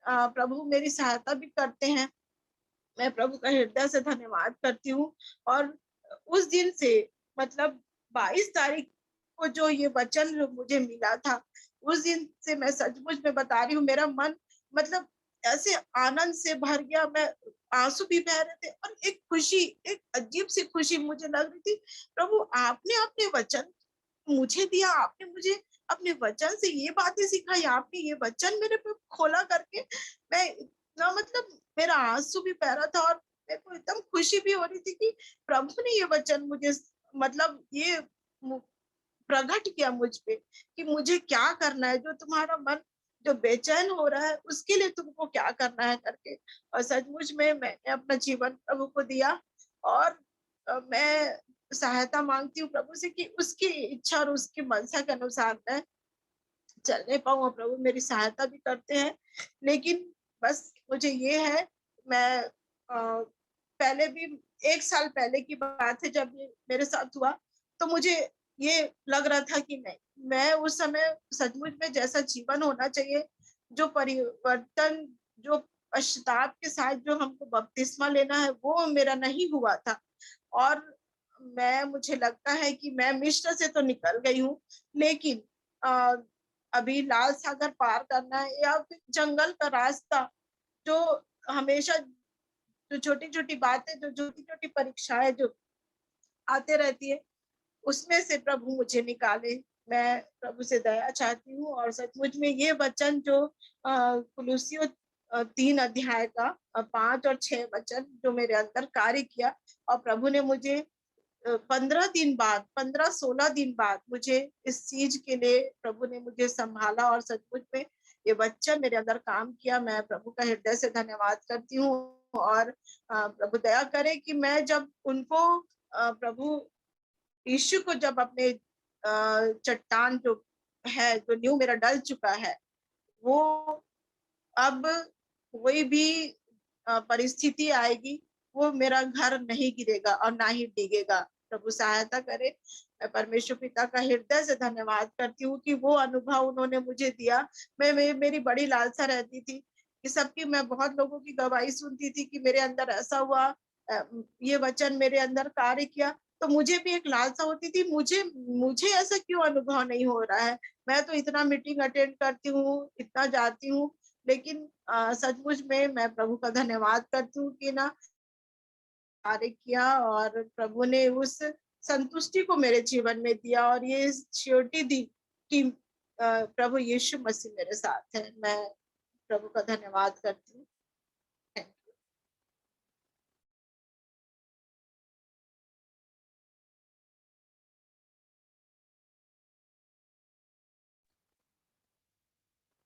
प्रभु मेरी सहायता भी करते हैं। मैं प्रभु का हृदय से धन्यवाद करती हूँ। और उस दिन से मतलब 22 तारीख को जो ये वचन मुझे मिला था, उस दिन से मैं सचमुच में बता रही हूँ मेरा मन मतलब ऐसे आनंद से भर गया, मैं आंसू भी बह रहे थे और एक खुशी, एक अजीब सी खुशी मुझे लग रही थी। प्रभु आपने अपने वचन मुझे दिया, आपने मुझे अपने वचन से ये बातें सिखाई, आपने ये वचन मेरे पे खोला करके मैं इतना मतलब मेरा आंसू भी बह रहा था और मेरे को एकदम खुशी भी हो रही थी कि प्रभु ने ये वचन मुझे मतलब ये प्रकट किया मुझ पे कि मुझे क्या करना है, जो तुम्हारा मन जो बेचैन हो रहा है उसके लिए तुमको क्या करना है करके। और सचमुच में मैंने अपना जीवन प्रभु को दिया और मैं सहायता मांगती हूँ प्रभु से कि उसकी इच्छा और उसकी मनसा के अनुसार मैं चलने पाऊँ और प्रभु मेरी सहायता भी करते हैं। लेकिन बस मुझे ये है, मैं पहले भी 1 साल पहले की बात है जब ये मेरे साथ हुआ तो मुझे ये लग रहा था कि नहीं, मैं उस समय सचमुच में जैसा जीवन होना चाहिए, जो परिवर्तन, जो पश्चाताप के साथ जो हमको बपतिस्मा लेना है वो मेरा नहीं हुआ था। और मुझे लगता है कि मैं मिस्र से तो निकल गई हूँ, लेकिन अभी लाल सागर पार करना है या फिर जंगल का रास्ता, जो हमेशा जो छोटी-छोटी बातें, जो छोटी-छोटी परीक्षाएं जो आते रहती है, उसमें से प्रभु मुझे निकाले। मैं प्रभु से दया चाहती हूँ और सचमुच में ये वचन जो कुलुस्सियों 3 अध्याय का 5 और 6 वचन जो मेरे अंदर कार्य किया और प्रभु ने मुझे 15-16 दिन बाद मुझे इस चीज के लिए प्रभु ने मुझे संभाला और सचमुच में ये बच्चा मेरे अंदर काम किया। मैं प्रभु का हृदय से धन्यवाद करती हूँ और प्रभु दया करे कि मैं जब उनको प्रभु यीशु को जब अपने चट्टान जो है, जो न्यू मेरा डल चुका है, वो अब कोई भी परिस्थिति आएगी, वो मेरा घर नहीं गिरेगा और ना ही डिगेगा। प्रभु सहायता करे। मैं परमेश्वर पिता का हृदय से धन्यवाद करती हूँ कि वो अनुभव उन्होंने मुझे दिया। मेरी बड़ी लालसा रहती थी कि सबकी, मैं बहुत लोगों की गवाही सुनती थी कि मेरे अंदर ऐसा हुआ, ये वचन मेरे अंदर कार्य किया, तो मुझे भी एक लालसा होती थी, मुझे ऐसा क्यों अनुभव नहीं हो रहा है। मैं तो इतना मीटिंग अटेंड करती हूँ, इतना जाती हूँ, लेकिन सचमुच में मैं प्रभु का धन्यवाद करती हूँ कि ना कार्य किया और प्रभु ने उस संतुष्टि को मेरे जीवन में दिया और ये श्योरिटी दी कि प्रभु यीशु मसीह मेरे साथ है। मैं प्रभु का धन्यवाद करती हूँ।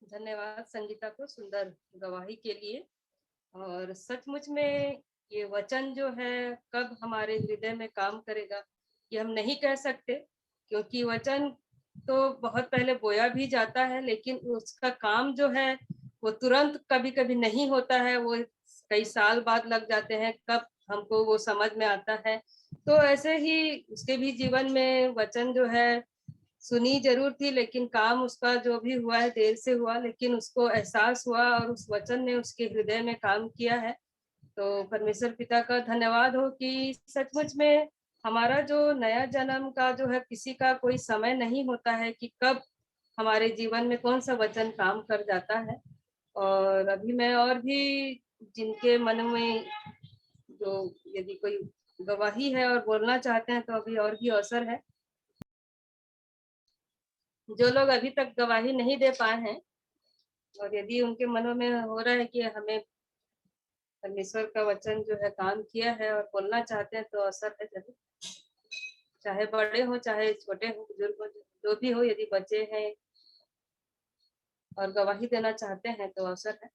धन्यवाद संगीता को सुंदर गवाही के लिए। और सचमुच में ये वचन जो है कब हमारे हृदय में काम करेगा ये हम नहीं कह सकते, क्योंकि वचन तो बहुत पहले बोया भी जाता है, लेकिन उसका काम जो है वो तुरंत कभी कभी नहीं होता है, वो कई साल बाद लग जाते हैं कब हमको वो समझ में आता है। तो ऐसे ही उसके भी जीवन में वचन जो है सुनी जरूर थी, लेकिन काम उसका जो भी हुआ है देर से हुआ, लेकिन उसको एहसास हुआ और उस वचन ने उसके हृदय में काम किया है। तो परमेश्वर पिता का धन्यवाद हो कि सचमुच में हमारा जो नया जन्म का जो है किसी का कोई समय नहीं होता है कि कब हमारे जीवन में कौन सा वचन काम कर जाता है। और अभी मैं और भी जिनके मन में जो यदि कोई गवाही है और बोलना चाहते हैं तो अभी और भी अवसर है। जो लोग अभी तक गवाही नहीं दे पाए हैं और यदि उनके मनों में हो रहा है कि हमें परमेश्वर का वचन जो है काम किया है और बोलना चाहते हैं, तो अवसर है जरूर, चाहे बड़े हो चाहे छोटे हो, बुजुर्ग हो, जो भी हो, यदि बच्चे हैं और गवाही देना चाहते हैं तो अवसर है।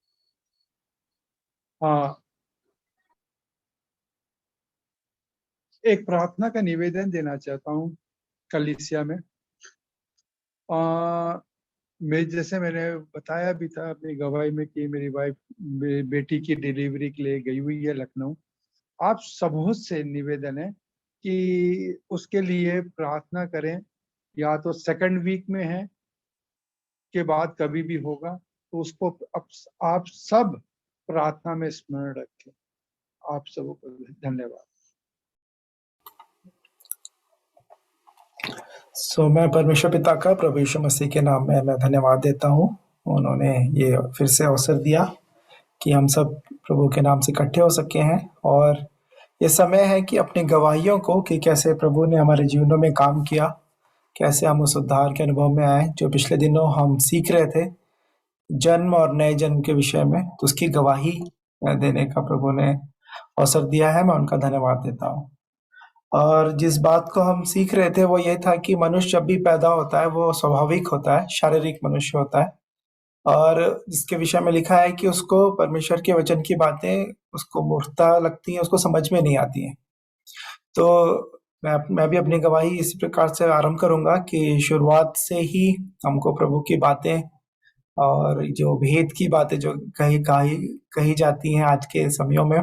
हाँ, एक प्रार्थना का निवेदन देना चाहता हूँ कलीसिया में। जैसे मैंने बताया भी था अपनी गवाही में कि मेरी वाइफ बेटी की डिलीवरी के लिए गई हुई है लखनऊ। आप सबों से निवेदन है कि उसके लिए प्रार्थना करें, या तो सेकंड वीक में है के बाद कभी भी होगा, तो उसको आप सब प्रार्थना में स्मरण रखें। आप सबों को धन्यवाद। मैं परमेश्वर पिता का प्रभु यीशु मसीह के नाम में मैं धन्यवाद देता हूँ। उन्होंने ये फिर से अवसर दिया कि हम सब प्रभु के नाम से इकट्ठे हो सके हैं, और ये समय है कि अपनी गवाहियों को, कि कैसे प्रभु ने हमारे जीवनों में काम किया, कैसे हम उस उद्धार के अनुभव में आए जो पिछले दिनों हम सीख रहे थे जन्म और नए जन्म के विषय में, तो उसकी गवाही देने का प्रभु ने अवसर दिया है। मैं उनका धन्यवाद देता हूँ। और जिस बात को हम सीख रहे थे वो ये था कि मनुष्य जब भी पैदा होता है वो स्वाभाविक होता है, शारीरिक मनुष्य होता है, और जिसके विषय में लिखा है कि उसको परमेश्वर के वचन की बातें उसको मूर्खता लगती हैं, उसको समझ में नहीं आती हैं। तो मैं भी अपनी गवाही इस प्रकार से आरंभ करूंगा कि शुरुआत से ही हमको प्रभु की बातें और जो भेद की बातें जो कही जाती हैं आज के समयों में,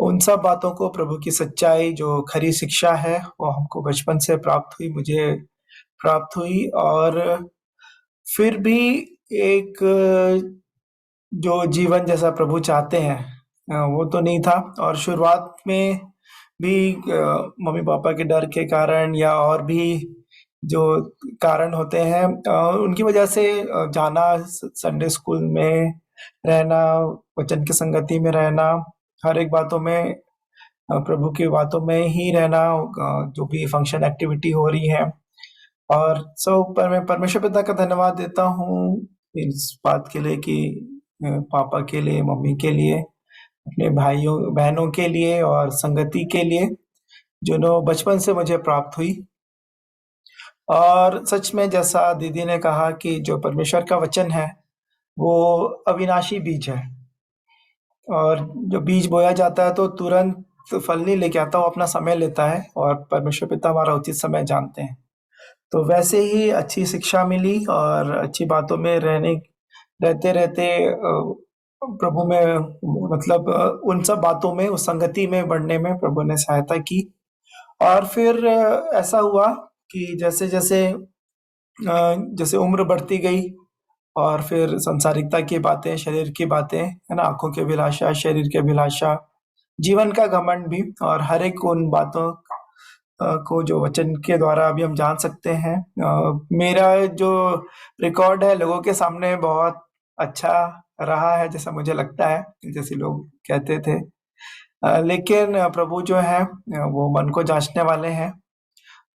उन सब बातों को, प्रभु की सच्चाई जो खरी शिक्षा है वो हमको बचपन से प्राप्त हुई, मुझे प्राप्त हुई। और फिर भी एक जो जीवन जैसा प्रभु चाहते हैं वो तो नहीं था। और शुरुआत में भी मम्मी पापा के डर के कारण या और भी जो कारण होते हैं उनकी वजह से जाना, संडे स्कूल में रहना, वचन की संगति में रहना, हर एक बातों में प्रभु की बातों में ही रहना, जो भी फंक्शन एक्टिविटी हो रही है। और पर मैं परमेश्वर पिता का धन्यवाद देता हूँ इस बात के लिए कि पापा के लिए, मम्मी के लिए, अपने भाइयों बहनों के लिए और संगति के लिए जो बचपन से मुझे प्राप्त हुई। और सच में जैसा दीदी ने कहा कि जो परमेश्वर का वचन है वो अविनाशी बीज है, और जो बीज बोया जाता है तो तुरंत फल नहीं लेके आता, वो अपना समय लेता है और परमेश्वर पिता हमारा उचित समय जानते हैं। तो वैसे ही अच्छी शिक्षा मिली और अच्छी बातों में रहते रहते प्रभु में मतलब उन सब बातों में, उस संगति में बढ़ने में प्रभु ने सहायता की। और फिर ऐसा हुआ कि जैसे उम्र बढ़ती गई और फिर सांसारिकता की बातें, शरीर की बातें, है ना, आंखों की अभिलाषा, शरीर की अभिलाषा, जीवन का घमंड भी, और हर एक उन बातों को जो वचन के द्वारा अभी हम जान सकते हैं। मेरा जो रिकॉर्ड है लोगों के सामने बहुत अच्छा रहा है, जैसा मुझे लगता है, जैसे लोग कहते थे। लेकिन प्रभु जो है वो मन को जांचने वाले हैं।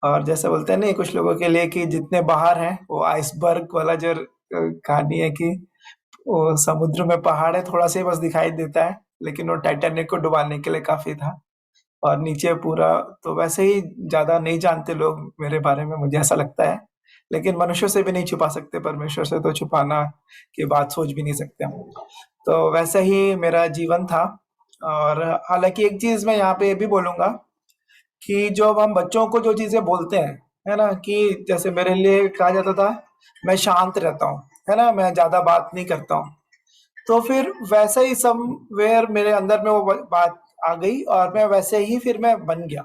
और जैसे बोलते हैं ना कुछ लोगों के लिए कि जितने बाहर हैं, वो आइसबर्ग वाला जो कहानी है कि वो समुद्र में पहाड़ है, थोड़ा सा ही बस दिखाई देता है, लेकिन वो टाइटैनिक को डुबाने के लिए काफी था, और नीचे पूरा। तो वैसे ही ज्यादा नहीं जानते लोग मेरे बारे में, मुझे ऐसा लगता है। लेकिन मनुष्य से भी नहीं छुपा सकते, परमेश्वर से तो छुपाना की बात सोच भी नहीं सकते हम। तो वैसे ही मेरा जीवन था। और हालांकि एक चीज मैं यहाँ पे ये भी बोलूंगा कि जब हम बच्चों को जो चीजें बोलते हैं, है ना, कि जैसे मेरे लिए कहा जाता था मैं शांत रहता हूँ, है ना, मैं ज्यादा बात नहीं करता हूँ, तो फिर वैसे ही समवेयर मेरे अंदर में वो बात आ गई और मैं वैसे ही फिर मैं बन गया।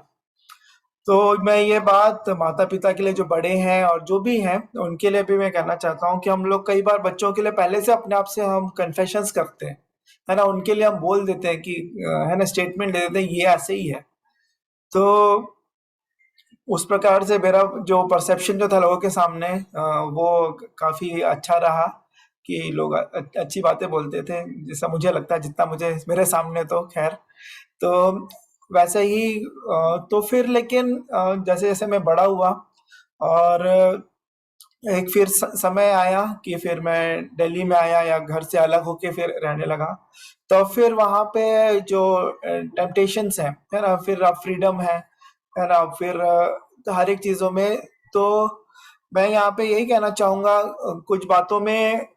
तो मैं ये बात माता पिता के लिए जो बड़े हैं और जो भी हैं उनके लिए भी मैं कहना चाहता हूँ कि हम लोग कई बार बच्चों के लिए पहले से अपने आप से हम कन्फेशंस करते हैं, है ना, उनके लिए हम बोल देते हैं कि है ना, स्टेटमेंट दे देते हैं ये ऐसे ही है। तो उस प्रकार से मेरा जो परसेप्शन जो था लोगों के सामने वो काफी अच्छा रहा कि लोग अच्छी बातें बोलते थे, जैसा मुझे लगता है, जितना मुझे मेरे सामने तो खैर। तो वैसे ही तो फिर लेकिन जैसे जैसे मैं बड़ा हुआ और एक फिर समय आया कि फिर मैं दिल्ली में आया या घर से अलग होके फिर रहने लगा, तो फिर वहाँ पे जो टेम्पटेशंस हैं, है ना, फिर अब फ्रीडम है ना, फिर हर एक चीजों में। तो मैं यहाँ पे यही कहना चाहूंगा कुछ बातों में,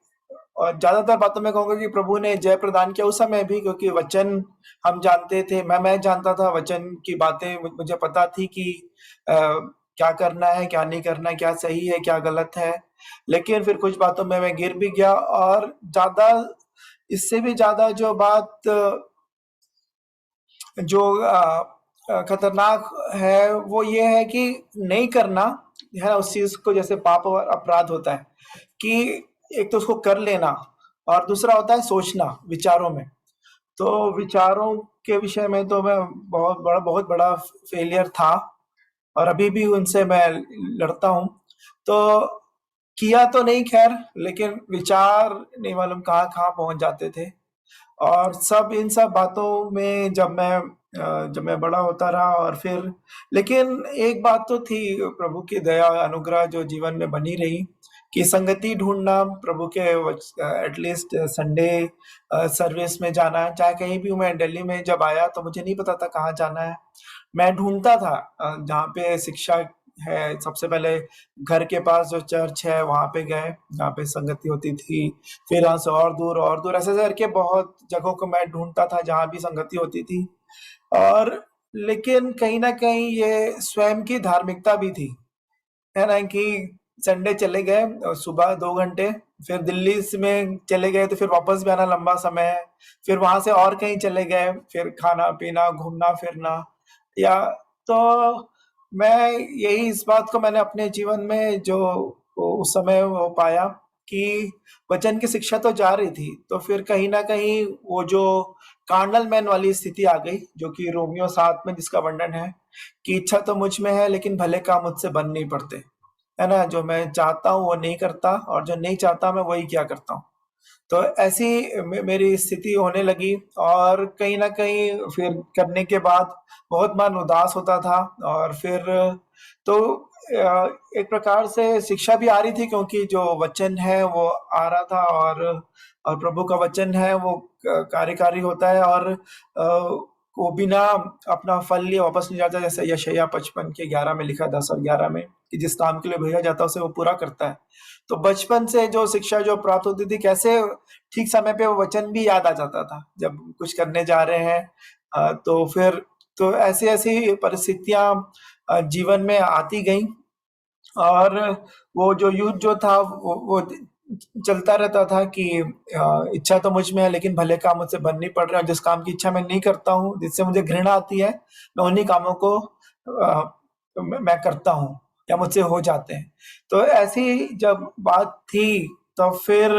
और ज्यादातर बातों में कहूंगा कि प्रभु ने जय प्रदान किया उस समय भी, क्योंकि वचन हम जानते थे, मैं जानता था वचन की बातें, मुझे पता थी कि क्या करना है, क्या नहीं करना है, क्या सही है, क्या गलत है। लेकिन फिर कुछ बातों में मैं गिर भी गया, और ज्यादा इससे भी ज्यादा जो बात जो खतरनाक है वो ये है कि नहीं करना, है ना, उस चीज को, जैसे पाप और अपराध होता है कि एक तो उसको कर लेना और दूसरा होता है सोचना विचारों में। तो विचारों के विषय में तो मैं बहुत बड़ा फेलियर था और अभी भी उनसे मैं लड़ता हूँ। तो किया तो नहीं खैर, लेकिन विचार नहीं मालूम कहाँ कहाँ पहुंच जाते थे। और इन सब बातों में जब मैं बड़ा होता रहा, और फिर लेकिन एक बात तो थी, प्रभु की दया अनुग्रह जो जीवन में बनी रही, कि संगति ढूंढना, प्रभु के एटलीस्ट संडे सर्विस में जाना, चाहे कहीं भी हूँ। मैं दिल्ली में जब आया तो मुझे नहीं पता था कहाँ जाना है, मैं ढूंढता था जहाँ पे शिक्षा है। सबसे पहले घर के पास जो चर्च है वहां पे गए, जहाँ पे संगति होती थी, फिर वहां से और दूर ऐसे करके बहुत जगहों को मैं ढूंढता था जहाँ भी संगति होती थी। और लेकिन कहीं ना कहीं ये स्वयं की धार्मिकता भी थी, है ना, कि संडे चले गए सुबह 2 घंटे, फिर दिल्ली में चले गए तो फिर वापस भी आना लंबा समय है, फिर वहां से और कहीं चले गए, फिर खाना पीना घूमना फिरना। या तो मैं यही इस बात को मैंने अपने जीवन में जो उस समय वो पाया कि वचन की शिक्षा तो जा रही थी, तो फिर कहीं ना कहीं वो जो कार्नल मैन वाली स्थिति आ गई, जो कि रोमियो 7 में जिसका वर्णन है कि इच्छा तो मुझ में है लेकिन भले काम मुझसे बन नहीं पड़ते, है ना, जो मैं चाहता हूँ वो नहीं करता और जो नहीं चाहता मैं वही क्या करता हूँ। तो ऐसी मेरी स्थिति होने लगी, और कहीं ना कहीं फिर करने के बाद बहुत मन उदास होता था। और फिर तो एक प्रकार से शिक्षा भी आ रही थी, क्योंकि जो वचन है वो आ रहा था, और प्रभु का वचन है वो कार्यकारी होता है, और वो बिना अपना फल लिए वापस नहीं जाता, जैसे यशायाह 55 के 11 में लिखा, 10 और 11 में, कि जिस काम के लिए भेजा जाता है उसे वो पूरा करता है। तो बचपन से जो शिक्षा जो प्राप्त होती थी, कैसे ठीक समय पे वो वचन भी याद आ जाता था जब कुछ करने जा रहे हैं, तो तो ऐसी ऐसी परिस्थितियां जीवन में आती गई और वो जो युद्ध जो था वो चलता रहता था कि इच्छा तो मुझ में है लेकिन भले काम मुझसे बन नहीं पड़ रहे हैं, जिस काम की इच्छा मैं नहीं करता हूँ, जिससे मुझे घृणा आती है, मैं उन्हीं कामों को मैं करता हूँ या मुझसे हो जाते हैं। तो ऐसी जब बात थी तो फिर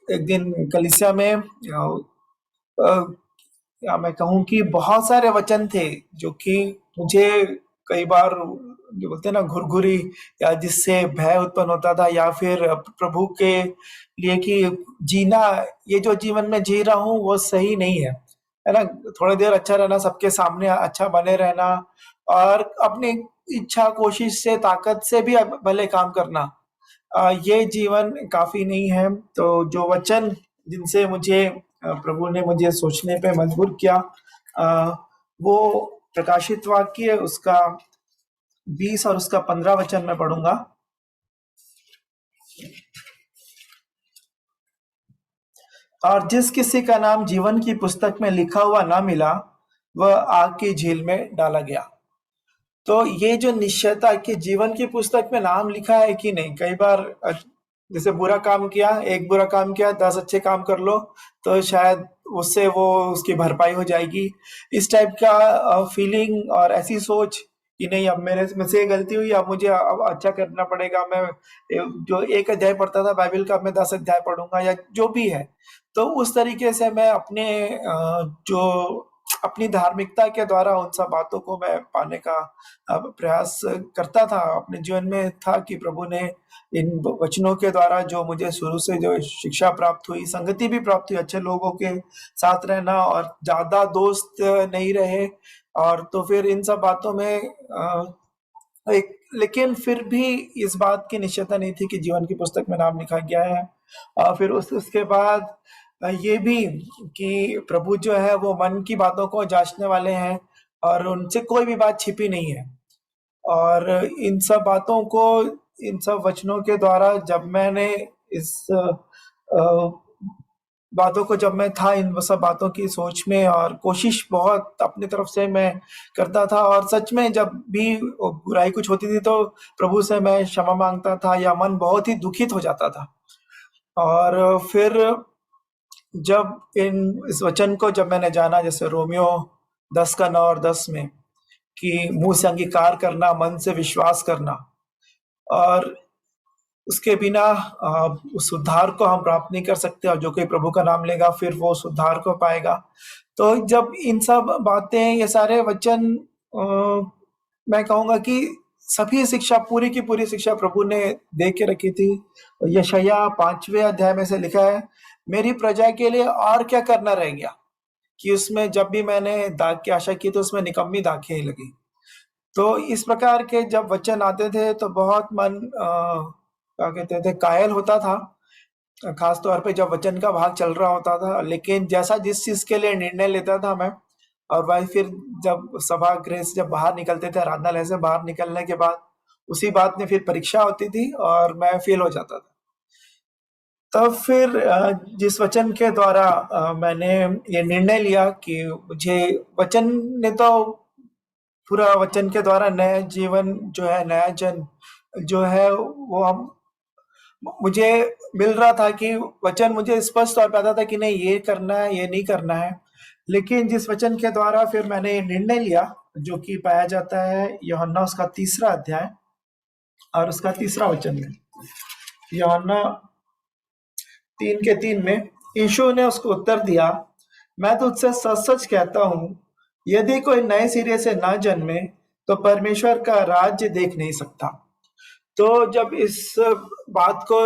एक दिन कलीसिया में या मैं कहूँ कि बहुत सारे वचन थे जो कि मुझे कई बार जो बोलते हैं ना घुरघुरी या जिससे भय उत्पन्न होता था या फिर प्रभु के लिए कि जीना, ये जो जीवन में जी रहा हूँ वो सही नहीं है ना, थोड़ी देर अच्छा रहना, सबके सामने अच्छा बने रहना और अपनी इच्छा कोशिश से ताकत से भी भले काम करना, ये जीवन काफी नहीं है। तो जो वचन जिनसे मुझे प्रभु ने मुझे सोचने पे मजबूर किया, वो प्रकाशित वाक्य उसका 20 और उसका 15 वचन मैं पढ़ूंगा। और जिस किसी का नाम जीवन की पुस्तक में लिखा हुआ ना मिला वह आग की झील में डाला गया। तो ये जो निश्चयता कि जीवन की पुस्तक में नाम लिखा है कि नहीं, कई बार जैसे बुरा काम किया, एक बुरा काम किया, 10 अच्छे काम कर लो तो शायद उससे वो उसकी भरपाई हो जाएगी, इस टाइप का फीलिंग और ऐसी सोच कि नहीं अब मेरे में से गलती हुई, अब मुझे अब अच्छा करना पड़ेगा, मैं जो 1 अध्याय पढ़ता था बाइबल का मैं 10 अध्याय पढ़ूंगा या जो भी है। तो उस तरीके से मैं अपने जो अपनी धार्मिकता के द्वारा उन सब बातों को मैं पाने का प्रयास करता था। अपने जीवन में था कि प्रभु ने इन वचनों के द्वारा जो मुझे शुरू से जो शिक्षा प्राप्त हुई, संगति भी प्राप्त हुई, अच्छे लोगों के साथ रहना और ज्यादा दोस्त नहीं रहे, और तो फिर इन सब बातों में लेकिन फिर भी इस बात की निश्चयता नहीं थी कि जीवन की पुस्तक में नाम लिखा गया है। और फिर उसके बाद ये भी कि प्रभु जो है वो मन की बातों को जांचने वाले हैं और उनसे कोई भी बात छिपी नहीं है। और इन सब बातों को, इन सब वचनों के द्वारा जब मैंने इस बातों को जब मैं था इन सब बातों की सोच में और कोशिश बहुत अपनी तरफ से मैं करता था, और सच में जब भी बुराई कुछ होती थी तो प्रभु से मैं क्षमा मांगता था या मन बहुत ही दुखित हो जाता था। और फिर जब इस वचन को जब मैंने जाना, जैसे रोमियो 10 का 9 और 10 में कि मुंह से अंगीकार करना, मन से विश्वास करना, और उसके बिना उस उद्धार को हम प्राप्त नहीं कर सकते, और जो कोई प्रभु का नाम लेगा फिर वो उस उद्धार को पाएगा। तो जब इन सब बातें, ये सारे वचन, मैं कहूँगा कि सभी शिक्षा, पूरी की पूरी शिक्षा प्रभु ने दे के रखी थी। यशायाह 5वें अध्याय में से लिखा है, मेरी प्रजा के लिए और क्या करना रह गया, कि उसमें जब भी मैंने दाग की आशा की तो उसमें निकम्मी दाखें लगी। तो इस प्रकार के जब वचन आते थे तो बहुत मन क्या कहते थे, कायल होता था, खास तौर पे जब वचन का भाग चल रहा होता था। लेकिन जैसा जिस चीज के लिए निर्णय लेता था मैं, और वही फिर जब सभागृह से जब बाहर निकलते थे, आराधनालय से बाहर निकलने के बाद उसी बात में फिर परीक्षा होती थी और मैं फेल हो जाता था। तब फिर जिस वचन के द्वारा मैंने ये निर्णय लिया कि मुझे वचन ने तो पूरा वचन के द्वारा नया जीवन जो है, नया जन्म जो है वो हम मुझे मिल रहा था, कि वचन मुझे स्पष्ट तौर पे आता था कि नहीं ये करना है, ये नहीं करना है। लेकिन जिस वचन के द्वारा फिर मैंने ये निर्णय लिया, जो कि पाया जाता है यूहन्ना उसका 3रा अध्याय और उसका 3रा वचन में, यूहन्ना 3:3 में यीशु ने उसको उत्तर दिया, मैं तुझसे सच सच कहता हूँ, यदि कोई नए सिरे से ना जन्मे तो परमेश्वर का राज्य देख नहीं सकता। तो जब इस बात को,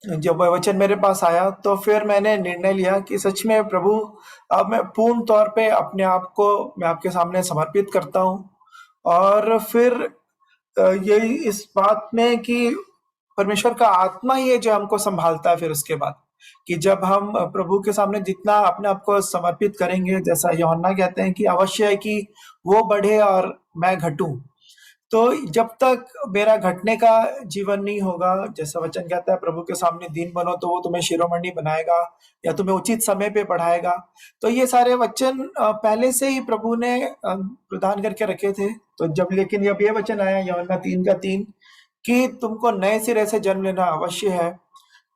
जब वचन मेरे पास आया तो फिर मैंने निर्णय लिया कि सच में प्रभु, अब मैं पूर्ण तौर पे अपने आप को मैं आपके सामने समर्पित करता हूँ। और फिर यही इस बात में कि परमेश्वर का आत्मा ही है जो हमको संभालता है। फिर उसके बाद कि जब हम प्रभु के सामने जितना अपने आप को समर्पित करेंगे, जैसा यूहन्ना कहते हैं कि अवश्य है कि वो बढ़े और मैं घटूं, तो जब तक मेरा घटने का जीवन नहीं होगा, जैसा वचन कहता है प्रभु के सामने दीन बनो तो वो तुम्हें शिरोमणि बनाएगा या तुम्हें उचित समय पे बढ़ाएगा। तो ये सारे वचन पहले से ही प्रभु ने प्रदान करके रखे थे। तो लेकिन जब ये वचन आया यूहन्ना 3:3 कि तुमको नए सिरे से जन्म लेना अवश्य है,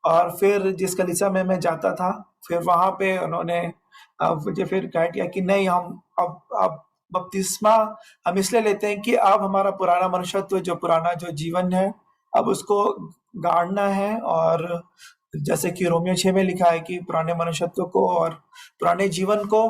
और फिर जिस कलीसिया में मैं जाता था, फिर वहां पे उन्होंने मुझे फिर गाइड किया कि नहीं, हम अब बपतिस्मा हम इसलिए लेते हैं कि अब हमारा पुराना मनुष्यत्व, जो पुराना जो जीवन है, अब उसको गाड़ना है। और जैसे कि रोमियो 6 में लिखा है कि पुराने मनुष्यत्व को और पुराने जीवन को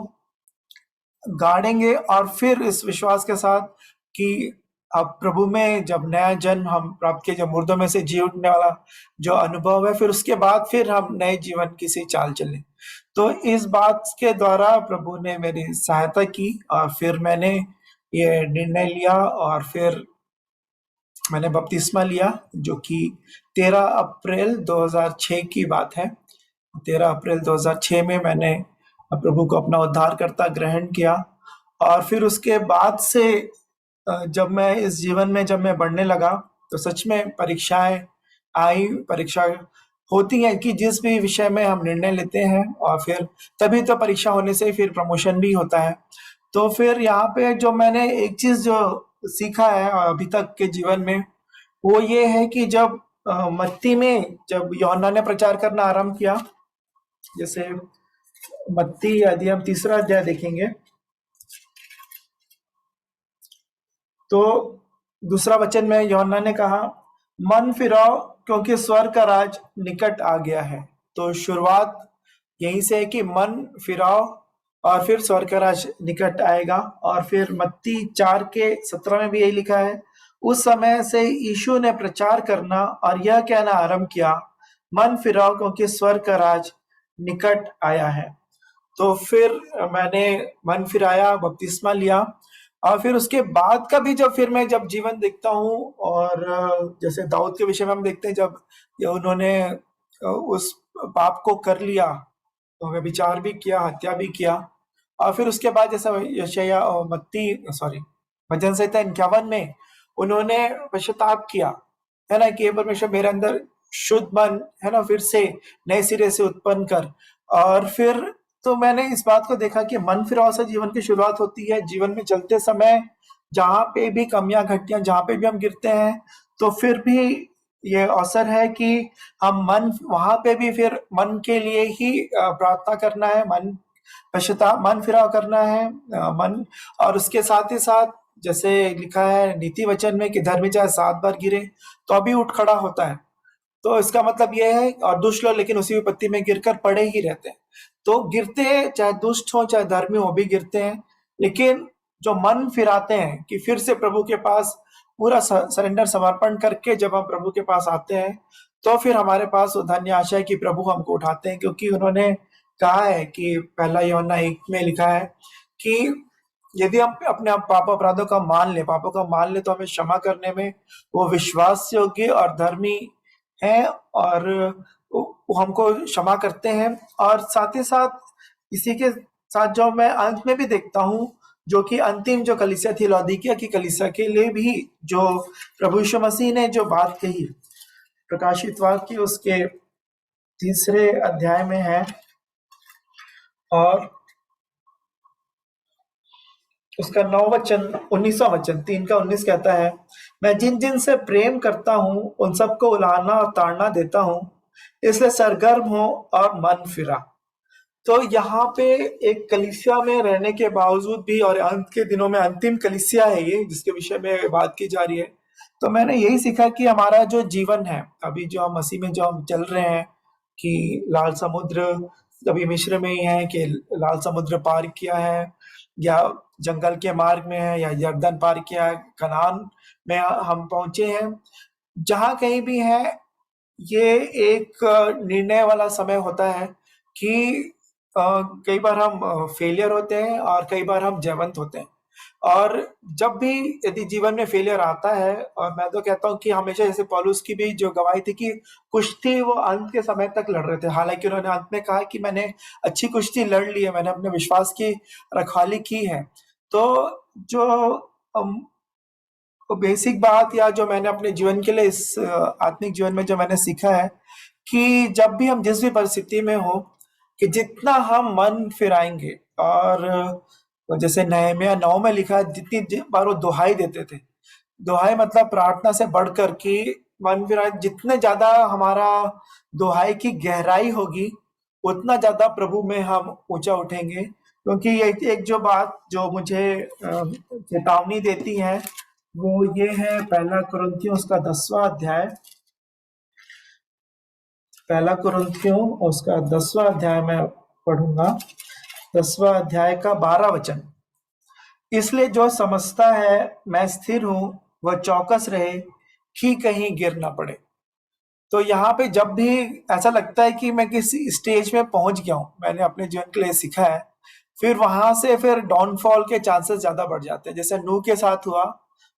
गाड़ेंगे, और फिर इस विश्वास के साथ कि अब प्रभु में जब नया जन्म हम प्राप्त किए, जब मुर्दों में से जी उठने वाला जो अनुभव है, फिर उसके बाद फिर हम नए जीवन की सी चाल चलें। तो इस बात के द्वारा प्रभु ने मेरी सहायता की, और फिर मैंने ये निर्णय लिया, और फिर मैंने बपतिस्मा लिया, जो कि 13 अप्रैल 2006 की बात है। 13 अप्रैल 2006 में मैंने प्रभु को अपना उद्धारकर्ता ग्रहण किया। और फिर उसके बाद से जब मैं इस जीवन में जब मैं बढ़ने लगा, तो सच में परीक्षाएं आई, परीक्षा होती है कि जिस भी विषय में हम निर्णय लेते हैं, और फिर तभी तो परीक्षा होने से फिर प्रमोशन भी होता है। तो फिर यहाँ पे जो मैंने एक चीज जो सीखा है अभी तक के जीवन में, वो ये है कि जब मत्ती में जब यूहन्ना ने प्रचार करना आरंभ किया, जैसे मत्ती यदि हम 3रा अध्याय देखेंगे तो 2रा वचन में यूहन्ना ने कहा, मन फिराओ क्योंकि स्वर्ग का राज निकट आ गया है। तो शुरुआत यहीं से है कि मन फिराओ और फिर स्वर्ग का राज निकट आएगा। और फिर मत्ती 4:17 में भी यही लिखा है, उस समय से यीशु ने प्रचार करना और यह कहना आरंभ किया, मन फिराओ क्योंकि स्वर्ग का राज निकट आया है। तो फिर मैंने मन फिराया, बपतिस्मा लिया, और फिर उसके बाद का भी जब मैं जीवन देखता हूँ, और जैसे दाऊद के विषय में हम देखते हैं, जब उन्होंने उस पाप को कर लिया, तो व्यभिचार भी किया, हत्या भी किया, और फिर उसके बाद जैसा यशायाह भजन संहिता 51 में उन्होंने पश्चाताप किया, है ना, कि परमेश्वर मेरे अंदर शुद्ध मन, है ना, फिर से नए सिरे से उत्पन्न कर। और फिर तो मैंने इस बात को देखा कि मन फिराव से जीवन की शुरुआत होती है। जीवन में चलते समय जहाँ पे भी कमियां घटियां, जहाँ पे भी हम गिरते हैं, तो फिर भी ये अवसर है कि हम वहां पे भी फिर मन के लिए ही प्रार्थना करना है, मन फिराव करना है, मन। और उसके साथ ही साथ जैसे लिखा है नीति वचन में कि धर्मी चाहे 7 बार गिरे तो अभी उठ खड़ा होता है। तो इसका मतलब यह है, और दुष्ट लोग लेकिन उसी विपत्ति में गिरकर पड़े ही रहते हैं। तो गिरते हैं, चाहे दुष्ट हो चाहे धर्मी हो, भी गिरते हैं, लेकिन जो मन फिराते हैं कि फिर से प्रभु के पास पूरा सरेंडर समर्पण करके जब हम प्रभु के पास आते हैं, तो फिर हमारे पास वो धन्य आशा है कि प्रभु हमको उठाते हैं। क्योंकि उन्होंने कहा है कि पहला यूहन्ना 1 में लिखा है कि यदि हम अपने पाप अपराधों का पापों का मान ले, तो हमें क्षमा करने में वो विश्वास योग्य और धर्मी है, और वो हमको क्षमा करते हैं। और साथ ही साथ इसी के साथ जो मैं अंत में भी देखता हूँ, जो कि अंतिम जो कलीसिया थी, लौदीकिया की कलीसिया के लिए भी जो प्रभु यीशु मसीह ने जो बात कही, प्रकाशित वाक्य उसके 3रे अध्याय में है, और उसका 9 वचन 19वां वचन 3:19 कहता है, मैं जिन जिन से प्रेम करता हूँ उन सबको उलाहना और ताड़ना देता हूँ, इसलिए सरगर्म हो और मन फिरा। तो यहाँ पे एक कलीसिया में रहने के बावजूद भी, और अंत के दिनों में अंतिम कलीसिया है ये जिसके विषय में बात की जा रही है, तो मैंने यही सीखा कि हमारा जो जीवन है अभी, जो हम मसीह में जो हम चल रहे हैं, कि लाल समुद्र अभी मिस्र में ही है, कि लाल समुद्र पार किया है, या जंगल के मार्ग में है, या यर्दन पार किया है, कनान में हम पहुंचे हैं, जहां कहीं भी है, ये एक निर्णय वाला समय होता है कि कई बार हम फेलियर होते हैं और कई बार हम जयवंत होते हैं। और जब भी यदि जीवन में फेलियर आता है, और मैं तो कहता हूँ कि हमेशा, जैसे पौलुस की भी जो गवाही थी कि कुश्ती वो अंत के समय तक लड़ रहे थे, हालांकि उन्होंने अंत में कहा कि मैंने अच्छी कुश्ती लड़ ली है, मैंने अपने विश्वास की रखवाली की है। तो जो बेसिक बात या जो मैंने अपने जीवन के लिए इस आत्मिक जीवन में जो मैंने सीखा है कि जब भी हम जिस भी परिस्थिति में हो कि जितना हम मन फिराएंगे और जैसे नहम्याह 9 में लिखा है जितनी बार वो दुहाई देते थे, दुहाई मतलब प्रार्थना से बढ़कर कि मन फिराए, जितने ज्यादा हमारा दुहाई की गहराई होगी उतना ज्यादा प्रभु में हम ऊंचा उठेंगे। क्योंकि एक जो बात जो मुझे चेतावनी देती है वो ये है 1 कुरिन्थियों उसका 10वां अध्याय, 1 कुरिन्थियों उसका 10वां अध्याय मैं पढ़ूंगा, 10वां अध्याय का 12 वचन। इसलिए जो समझता है मैं स्थिर हूं वह चौकस रहे कि कहीं गिर ना पड़े। तो यहाँ पे जब भी ऐसा लगता है कि मैं किसी स्टेज में पहुंच गया हूं, मैंने अपने जीवन के लिए सीखा है, फिर वहां से फिर डाउनफॉल के चांसेस ज्यादा बढ़ जाते हैं। जैसे नूह के साथ हुआ,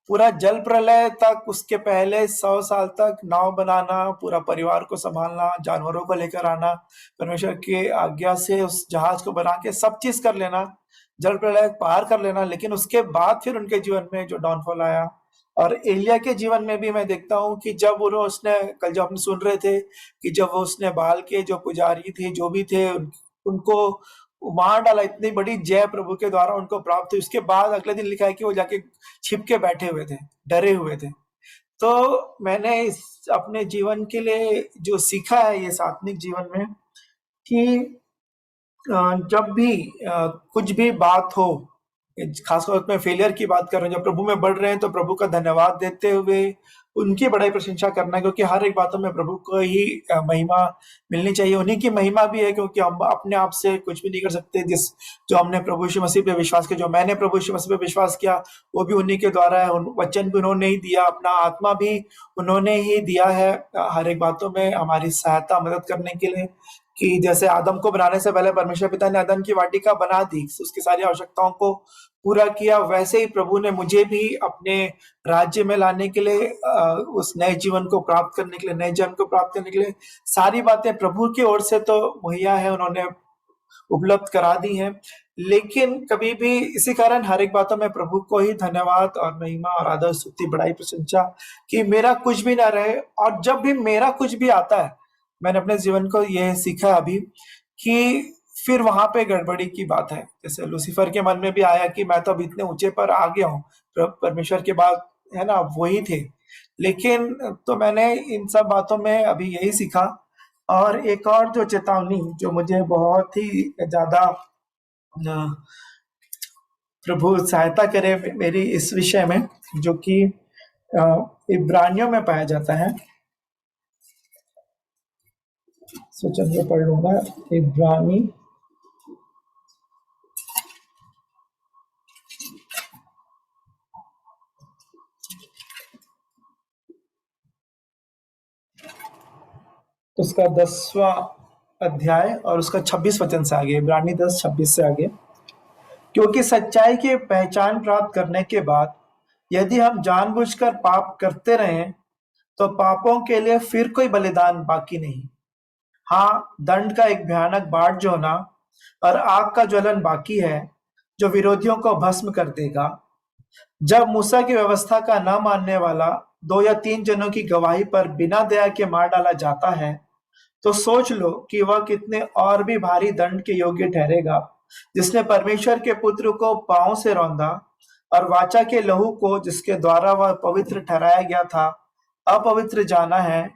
पूरा जल प्रलय तक उसके पहले 100 साल तक नाव बनाना, पूरा परिवार को संभालना, जानवरों को लेकर आना, परमेश्वर की आज्ञा से उस जहाज को बना के सब चीज कर लेना, जल प्रलय पार कर लेना। लेकिन उसके बाद फिर उनके जीवन में जो डाउनफॉल आया, और एलिया के जीवन में भी मैं देखता हूँ कि जब उसने कल जो आपने सुन रहे थे कि जब उसने बाल के जो पुजारी थे जो भी थे उनको मार डाला, इतनी बड़ी जय प्रभु के द्वारा उनको प्राप्त हुई। उसके बाद अगले दिन लिखा है कि वो जाके छिप के बैठे हुए थे, डरे हुए थे। तो मैंने अपने जीवन के लिए जो सीखा है ये आत्मिक जीवन में कि जब भी कुछ भी बात हो, खासतौर पे फेलियर की बात कर रहे हैं, जब प्रभु में बढ़ रहे हैं तो प्रभु का धन्यवाद देते हुए उनकी बड़ाई प्रशंसा करना, क्योंकि हर एक बातों में प्रभु को ही महिमा मिलनी चाहिए। उन्हीं की महिमा भी है क्योंकि हम अपने आप से कुछ भी नहीं कर सकते। जो हमने प्रभु यीशु मसीह पे विश्वास किया, जो मैंने प्रभु यीशु मसीह पे विश्वास किया, वो भी उन्हीं के द्वारा है। वचन भी उन्होंने ही दिया, अपना आत्मा भी उन्होंने ही दिया है हर एक बातों में हमारी सहायता मदद करने के लिए। कि जैसे आदम को बनाने से पहले परमेश्वर पिता ने अदन की वाटिका बना दी, उसकी सारी आवश्यकताओं को पूरा किया, वैसे ही प्रभु ने मुझे भी अपने राज्य में लाने के लिए, उस नए जीवन को प्राप्त करने के लिए, नए जन्म को प्राप्त करने के लिए सारी बातें प्रभु की ओर से तो मुहैया है, उन्होंने उपलब्ध करा दी है। लेकिन कभी भी इसी कारण हर एक बातों में प्रभु को ही धन्यवाद और महिमा और आदर स्तुति बड़ाई प्रशंसा कि मेरा कुछ भी ना रहे। और जब भी मेरा कुछ भी आता है, मैंने अपने जीवन को यह सीखा अभी कि फिर वहां पे गड़बड़ी की बात है। जैसे लूसीफर के मन में भी आया कि मैं तो अब इतने ऊंचे पर आ गया हूँ, परमेश्वर के बाद है ना वही थे। लेकिन तो मैंने इन सब बातों में अभी यही सीखा। और एक और जो चेतावनी जो मुझे बहुत ही ज्यादा प्रभु सहायता करे मेरी इस विषय में, जो कि इब्रानियों में पाया जाता है, चलिए पढ़ लूंगा। इब्रानी उसका 10वां अध्याय और उसका 26 वचन से आगे, इब्रानी 10:26 से आगे। क्योंकि सच्चाई की पहचान प्राप्त करने के बाद यदि हम जानबूझकर पाप करते रहें तो पापों के लिए फिर कोई बलिदान बाकी नहीं। हाँ, दंड का एक भयानक बाढ़ जो होना और आग का ज्वलन बाकी है जो विरोधियों को भस्म कर देगा। जब मूसा की व्यवस्था का न मानने वाला 2 या 3 जनों की गवाही पर बिना दया के मार डाला जाता है, तो सोच लो कि वह कितने और भी भारी दंड के योग्य ठहरेगा, जिसने परमेश्वर के पुत्र को पांव से रौंदा और वाचा के लहू को जिसके द्वारा वह पवित्र ठहराया गया था अपवित्र जाना है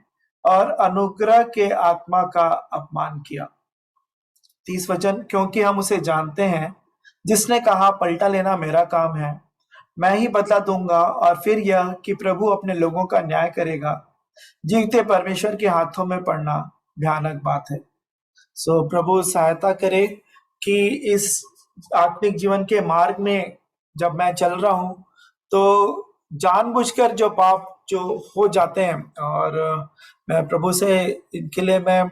और अनुग्रह के आत्मा का अपमान किया। 30 वचन, क्योंकि हम उसे जानते हैं जिसने कहा पलटा लेना मेरा काम है, मैं ही बदला दूंगा। और फिर यह कि प्रभु अपने लोगों का न्याय करेगा। जीते परमेश्वर के हाथों में पड़ना भयानक बात है। प्रभु सहायता करे कि इस आत्मिक जीवन के मार्ग में जब मैं चल रहा हूं तो जानबूझकर जो पाप जो हो जाते हैं, और मैं प्रभु से इनके लिए मैं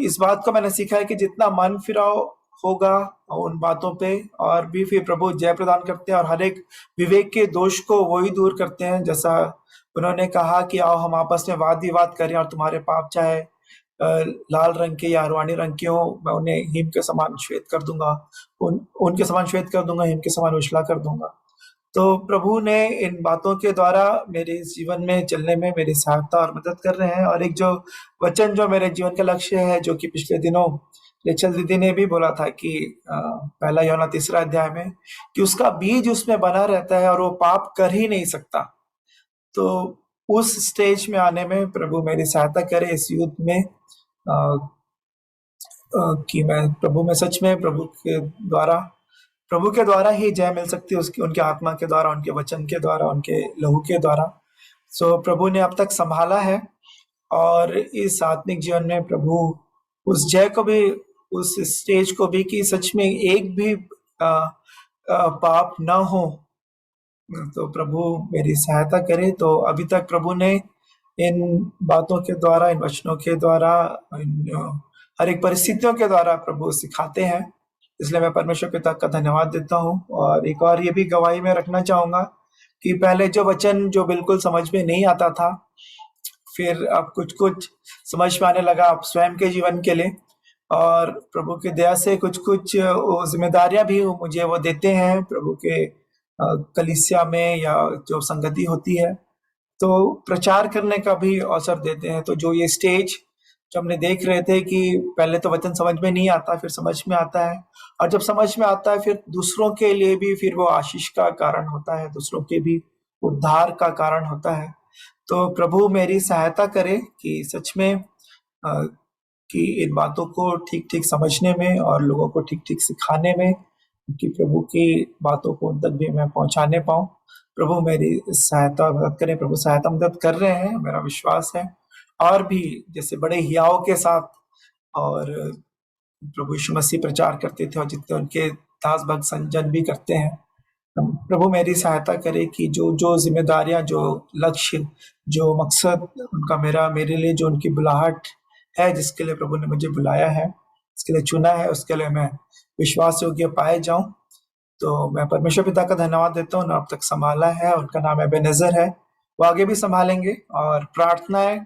इस बात को मैंने सीखा है कि जितना मन फिराव होगा उन बातों पे, और भी फिर प्रभु जय प्रदान करते हैं और हर एक विवेक के दोष को वही दूर करते हैं। जैसा उन्होंने कहा कि आओ हम आपस में वाद विवाद करें और तुम्हारे पाप चाहे लाल रंग के या अरवानी रंग के हो, मैं उन्हें हिम के समान श्वेत कर दूंगा, उनके समान श्वेत कर दूंगा, हिम के समान उजला कर दूंगा। तो प्रभु ने इन बातों के द्वारा मेरे जीवन में चलने में मेरी सहायता और मदद कर रहे हैं। और एक जो वचन जो मेरे जीवन का लक्ष्य है, जो कि पिछले दिनों रेचल दीदी ने भी बोला था कि पहला यूहन्ना 3 अध्याय में, कि उसका बीज उसमें बना रहता है और वो पाप कर ही नहीं सकता। तो उस स्टेज में आने में प्रभु मेरी सहायता करे इस युद्ध में, कि मैं प्रभु में सच में प्रभु के द्वारा ही जय मिल सकती है, उसकी उनके आत्मा के द्वारा, उनके वचन के द्वारा, उनके लहू के द्वारा। सो प्रभु ने अब तक संभाला है, और इस आत्मिक जीवन में प्रभु उस जय को भी, उस स्टेज को भी, कि सच में एक भी पाप न हो, तो प्रभु मेरी सहायता करे। तो अभी तक प्रभु ने इन बातों के द्वारा, इन वचनों के द्वारा, हर एक परिस्थितियों के द्वारा प्रभु सिखाते हैं, इसलिए मैं परमेश्वर पिता का धन्यवाद देता हूँ। और एक और ये भी गवाही में रखना चाहूंगा कि पहले जो वचन जो बिल्कुल समझ में नहीं आता था, फिर अब कुछ कुछ समझ में आने लगा अब स्वयं के जीवन के लिए, और प्रभु की दया से कुछ कुछ जिम्मेदारियां भी मुझे वो देते हैं प्रभु के कलीसिया में, या जो संगति होती है तो प्रचार करने का भी अवसर देते हैं। तो जो ये स्टेज जो हमने देख रहे थे कि पहले तो वचन समझ में नहीं आता, फिर समझ में आता है, और जब समझ में आता है फिर दूसरों के लिए भी फिर वो आशीष का कारण होता है, दूसरों के भी उद्धार का कारण होता है। तो प्रभु मेरी सहायता करे कि सच में कि इन बातों को ठीक ठीक समझने में और लोगों को ठीक ठीक सिखाने में, कि प्रभु की बातों को उन तक भी मैं पहुंचाने पाऊं। प्रभु मेरी सहायता मदद करें। प्रभु सहायता मदद कर रहे हैं, मेरा विश्वास है, और भी जैसे बड़े हियाव के साथ और प्रभु यीशु मसीह प्रचार करते थे, और जितने उनके दास भक्त संजन भी करते हैं। प्रभु मेरी सहायता करे कि जो जो जिम्मेदारियां, जो लक्ष्य, जो मकसद उनका मेरे लिए, जो उनकी बुलाहट है, जिसके लिए प्रभु ने मुझे बुलाया है, इसके लिए चुना है, उसके लिए मैं विश्वास योग्य पाए जाऊं। तो मैं परमेश्वर पिता का धन्यवाद देता हूँ, अब तक संभाला है, उनका नाम एबेनेज़र है, वो आगे भी संभालेंगे। और प्रार्थनाएं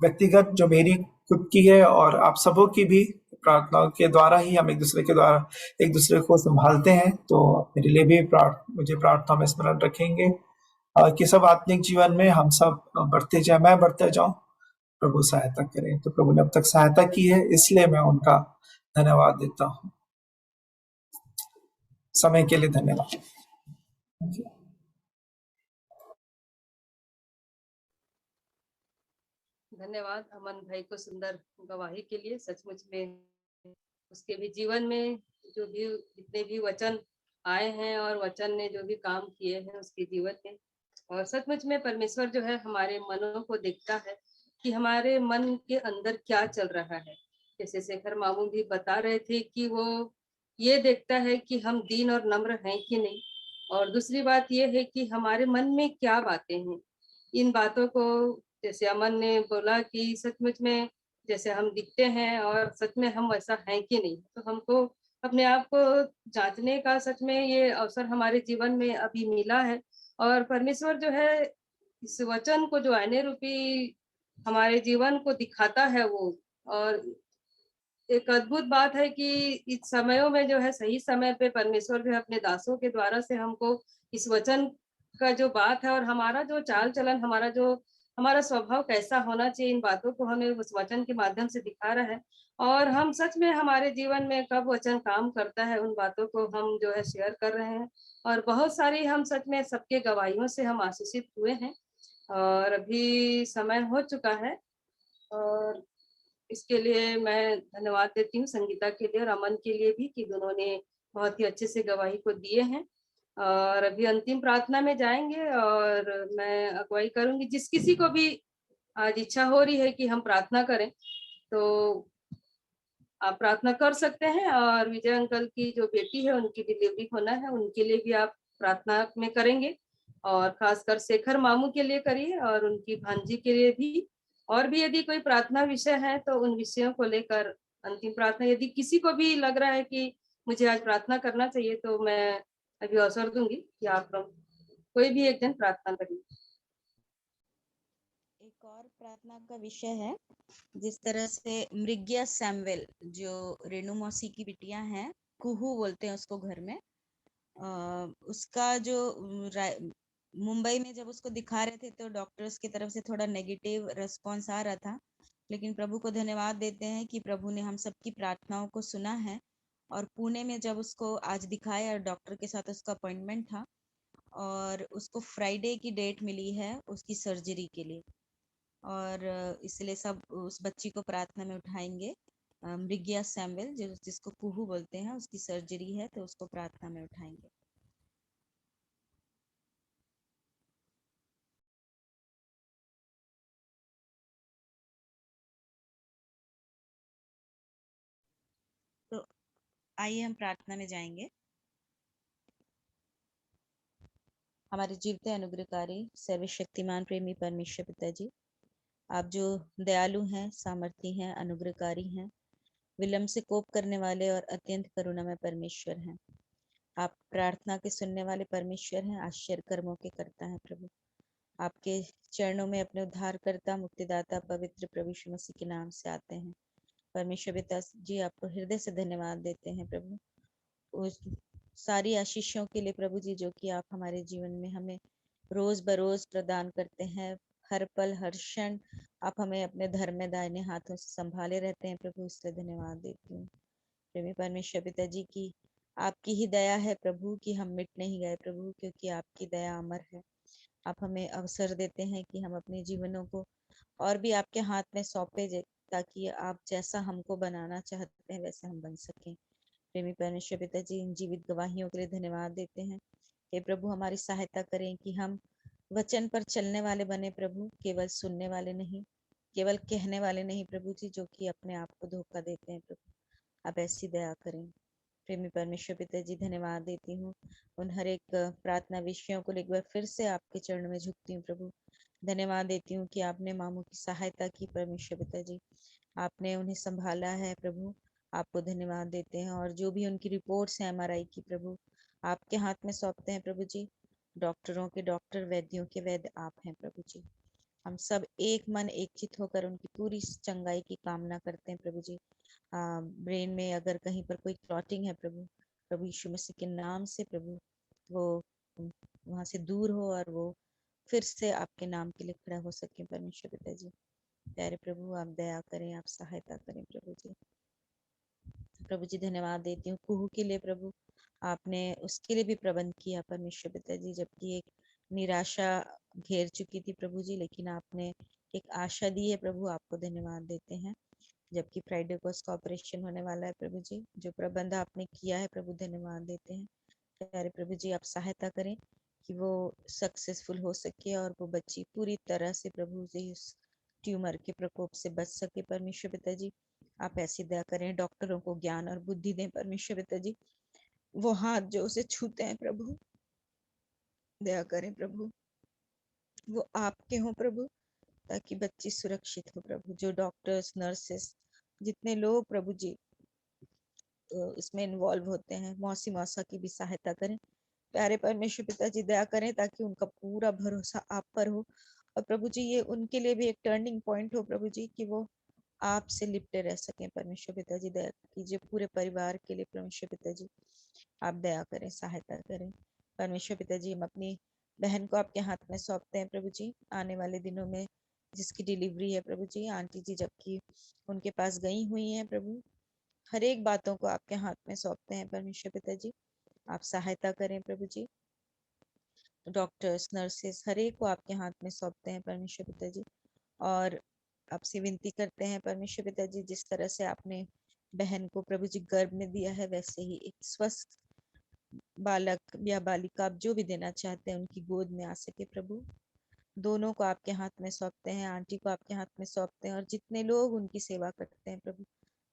व्यक्तिगत जो मेरी खुद की है और आप सबों की भी, प्रार्थनाओं के द्वारा ही हम एक दूसरे को संभालते हैं। तो मेरे लिए भी मुझे प्रार्थना में स्मरण रखेंगे, कि सब आत्मिक जीवन में हम सब बढ़ते जाए, मैं बढ़ते जाऊं, प्रभु सहायता करें। तो प्रभु ने अब तक सहायता की है, इसलिए मैं उनका धन्यवाद देता हूँ। समय के लिए धन्यवाद। धन्यवाद अमन भाई को सुंदर गवाही के लिए। सचमुच में उसके भी जीवन में जो भी जितने भी वचन आए हैं और वचन ने जो भी काम किए हैं उसके जीवन में, और सचमुच में परमेश्वर जो है हमारे मनों को देखता है कि हमारे मन के अंदर क्या चल रहा है। जैसे शेखर मामू भी बता रहे थे कि वो ये देखता है कि हम दीन और नम्र हैं कि नहीं, और दूसरी बात ये है कि हमारे मन में क्या बातें हैं। इन बातों को जैसे अमन ने बोला कि सचमुच में जैसे हम दिखते हैं और सच में हम वैसा हैं कि नहीं, तो हमको अपने आप को जांचने का सच में ये अवसर हमारे जीवन में अभी मिला है। और परमेश्वर जो है इस वचन को, जो आईने रूपी हमारे जीवन को दिखाता है वो, और एक अद्भुत बात है कि इस समयों में जो है सही समय पे परमेश्वर जो है अपने दासों के द्वारा से हमको इस वचन का जो बात है और हमारा जो चाल चलन, हमारा स्वभाव कैसा होना चाहिए, इन बातों को हमें उस वचन के माध्यम से दिखा रहा है। और हम सच में हमारे जीवन में कब वचन काम करता है, उन बातों को हम जो है शेयर कर रहे हैं, और बहुत सारी हम सच में सबके गवाहियों से हम आशीषित हुए हैं। और अभी समय हो चुका है, और इसके लिए मैं धन्यवाद देती हूँ संगीता के लिए और अमन के लिए भी, कि दोनों ने बहुत ही अच्छे से गवाही को दिए हैं। और अभी अंतिम प्रार्थना में जाएंगे, और मैं अगुवाई करूंगी। जिस किसी को भी आज इच्छा हो रही है कि हम प्रार्थना करें, तो आप प्रार्थना कर सकते हैं। और विजय अंकल की जो बेटी है उनकी डिलीवरी होना है, उनके लिए भी आप प्रार्थना में करेंगे, और खासकर शेखर मामू के लिए करिए, और उनकी भांजी के लिए भी। और भी यदि कोई प्रार्थना विषय है तो उन विषयों को लेकर अंतिम प्रार्थना, यदि किसी को भी लग रहा है कि मुझे आज प्रार्थना करना चाहिए, तो मैं अभी अवसर दूंगी कि आप लोग कोई भी एक जन प्रार्थना करिए। एक और प्रार्थना का विषय है, जिस तरह से मृग्या सैमुअल जो रेणु मौसी की बिटिया हैं, कुहू बोलते हैं उसको घर में, उसका जो मुंबई में जब उसको दिखा रहे थे तो डॉक्टर्स की तरफ से थोड़ा नेगेटिव रिस्पॉन्स आ रहा था, लेकिन प्रभु को धन्यवाद देते हैं कि प्रभु ने हम सबकी प्रार्थनाओं को सुना है। और पुणे में जब उसको आज दिखाया, डॉक्टर के साथ उसका अपॉइंटमेंट था और उसको फ्राइडे की डेट मिली है उसकी सर्जरी के लिए। और इसलिए सब उस बच्ची को प्रार्थना में उठाएंगे। मृग्या सैमुअल जिसको कुहू बोलते हैं, उसकी सर्जरी है तो उसको प्रार्थना में उठाएंगे। तो आइए हम प्रार्थना में जाएंगे। हमारे जीवते अनुग्रहकारी सर्वशक्तिमान प्रेमी परमेश्वर पिता जी, आप जो दयालु हैं, सामर्थी हैं, अनुग्रहकारी हैं, विलंब से कोप करने वाले और अत्यंत करुणामय परमेश्वर हैं। आप प्रार्थना के सुनने वाले परमेश्वर हैं, आश्चर्य कर्मों के करता है प्रभु। आपके चरणों में अपने उद्धारकर्ता, मुक्तिदाता, पवित्र प्रभु यीशु मसीह के नाम से आते हैं। परमेश्वर पिता जी, आपको हृदय से धन्यवाद देते हैं प्रभु, उस सारी आशीषों के लिए प्रभु जी, जो कि आप हमारे जीवन में हमें रोज बरोज प्रदान करते हैं। हर पल हर क्षण आप हमें अपने धर्म में दाहिने हाथों से संभाले रहते हैं प्रभु, इसलिए धन्यवाद देती हूँ। प्रेमी परमेश्वर पिता जी की आपकी ही दया है प्रभु कि हम मिट नहीं गए प्रभु, क्योंकि आपकी दया अमर है। आप हमें अवसर देते हैं कि हम अपने जीवनों को और भी आपके हाथ में सौंपे, ताकि आप जैसा हमको बनाना चाहते हैं वैसे हम बन सकें। प्रेमी परमेश्वर पिता जी, इन जीवित गवाहियों के लिए धन्यवाद देते हैं। हे प्रभु, हमारी सहायता करें कि हम वचन पर चलने वाले बने प्रभु, केवल सुनने वाले नहीं, केवल कहने वाले नहीं प्रभु जी, जो कि अपने आप को धोखा देते हैं प्रभु। आप ऐसी दया करें। प्रेमी परमेश्वर पिता जी, धन्यवाद देती हूँ उन हर एक प्रार्थना विषयों को एक बार फिर से आपके चरणों में झुकती हूँ प्रभु। धन्यवाद देती हूँ कि आपने मामू की सहायता की परमेश्वर पिता जी, आपने उन्हें संभाला है प्रभु। आपको धन्यवाद देते हैं। और जो भी उनकी रिपोर्ट्स हैं MRI की प्रभु, आपके हाथ में सौंपते हैं प्रभु जी। डॉक्टरों के डॉक्टर, वैद्यों के वैद्य आप हैं प्रभु जी। हम सब एक मन एक चित होकर उनकी पूरी चंगाई की कामना करते हैं प्रभु जी। ब्रेन में अगर कहीं पर कोई क्लॉटिंग है प्रभु, प्रभु यीशु मसीह के नाम से प्रभु, वो वहां से दूर हो और वो फिर से आपके नाम के लिए खड़ा हो सके परमेश्वर पिता जी। प्यारे प्रभु, आप दया करें, आप सहायता करें प्रभु जी। प्रभु जी, धन्यवाद देती हूँ कुहू के लिए प्रभु, आपने उसके लिए भी प्रबंध किया परमेश्वर पिता जी, जबकि एक निराशा घेर चुकी थी प्रभु जी, लेकिन आपने एक आशा दी है प्रभु। आपको धन्यवाद देते हैं। जबकि फ्राइडे को उसका ऑपरेशन होने वाला है प्रभु जी, जो प्रबंध आपने किया है प्रभु, धन्यवाद देते हैं। प्यारे प्रभु जी, आप सहायता करें कि वो सक्सेसफुल हो सके और वो बच्ची पूरी तरह से प्रभु जी उस ट्यूमर के प्रकोप से बच सके परमेश्वर पिता जी। आप ऐसी दया करें, डॉक्टरों को ज्ञान और बुद्धि दें परमेश्वर पिता जी। वो हाथ जो उसे छूते हैं प्रभु, दया करें प्रभु, वो आपके हों प्रभु, ताकि बच्ची सुरक्षित हो प्रभु। जो डॉक्टर्स, नर्सेस, जितने लोग प्रभु जी इसमें इन्वॉल्व होते हैं, मौसी मौसा की भी सहायता करें। प्यारे परमेश्वर पिताजी, दया करें ताकि उनका पूरा भरोसा आप पर हो। और प्रभु जी, ये उनके लिए भी एक टर्निंग पॉइंट हो प्रभु जी, कि वो आपसे लिपटे रह सकें परमेश्वर पिताजी। दया कीजिए पूरे परिवार के लिए परमेश्वर पिताजी, आप दया करें, सहायता करें परमेश्वर पिताजी। हम अपनी बहन को आपके हाथ में सौंपते हैं प्रभु जी। आने वाले दिनों में जिसकी डिलीवरी है प्रभु जी, आंटी जी जबकि उनके पास गई हुई हैं प्रभु, हर एक बातों को आपके हाथ में सौंपते हैं परमेश्वर पिताजी। आप सहायता करें प्रभु जी। डॉक्टर्स, नर्सेस, हर एक को आपके हाथ में सौंपते हैं परमेश्वर पिताजी। और आपसे विनती करते हैं परमेश्वर पिताजी, जिस तरह से आपने बहन को प्रभु जी गर्भ में दिया है, वैसे ही एक स्वस्थ बालक या बालिका आप जो भी देना चाहते हैं उनकी गोद में आ सके प्रभु। दोनों को आपके हाथ में सौंपते हैं, आंटी को आपके हाथ में सौंपते हैं, और जितने लोग उनकी सेवा करते हैं प्रभु,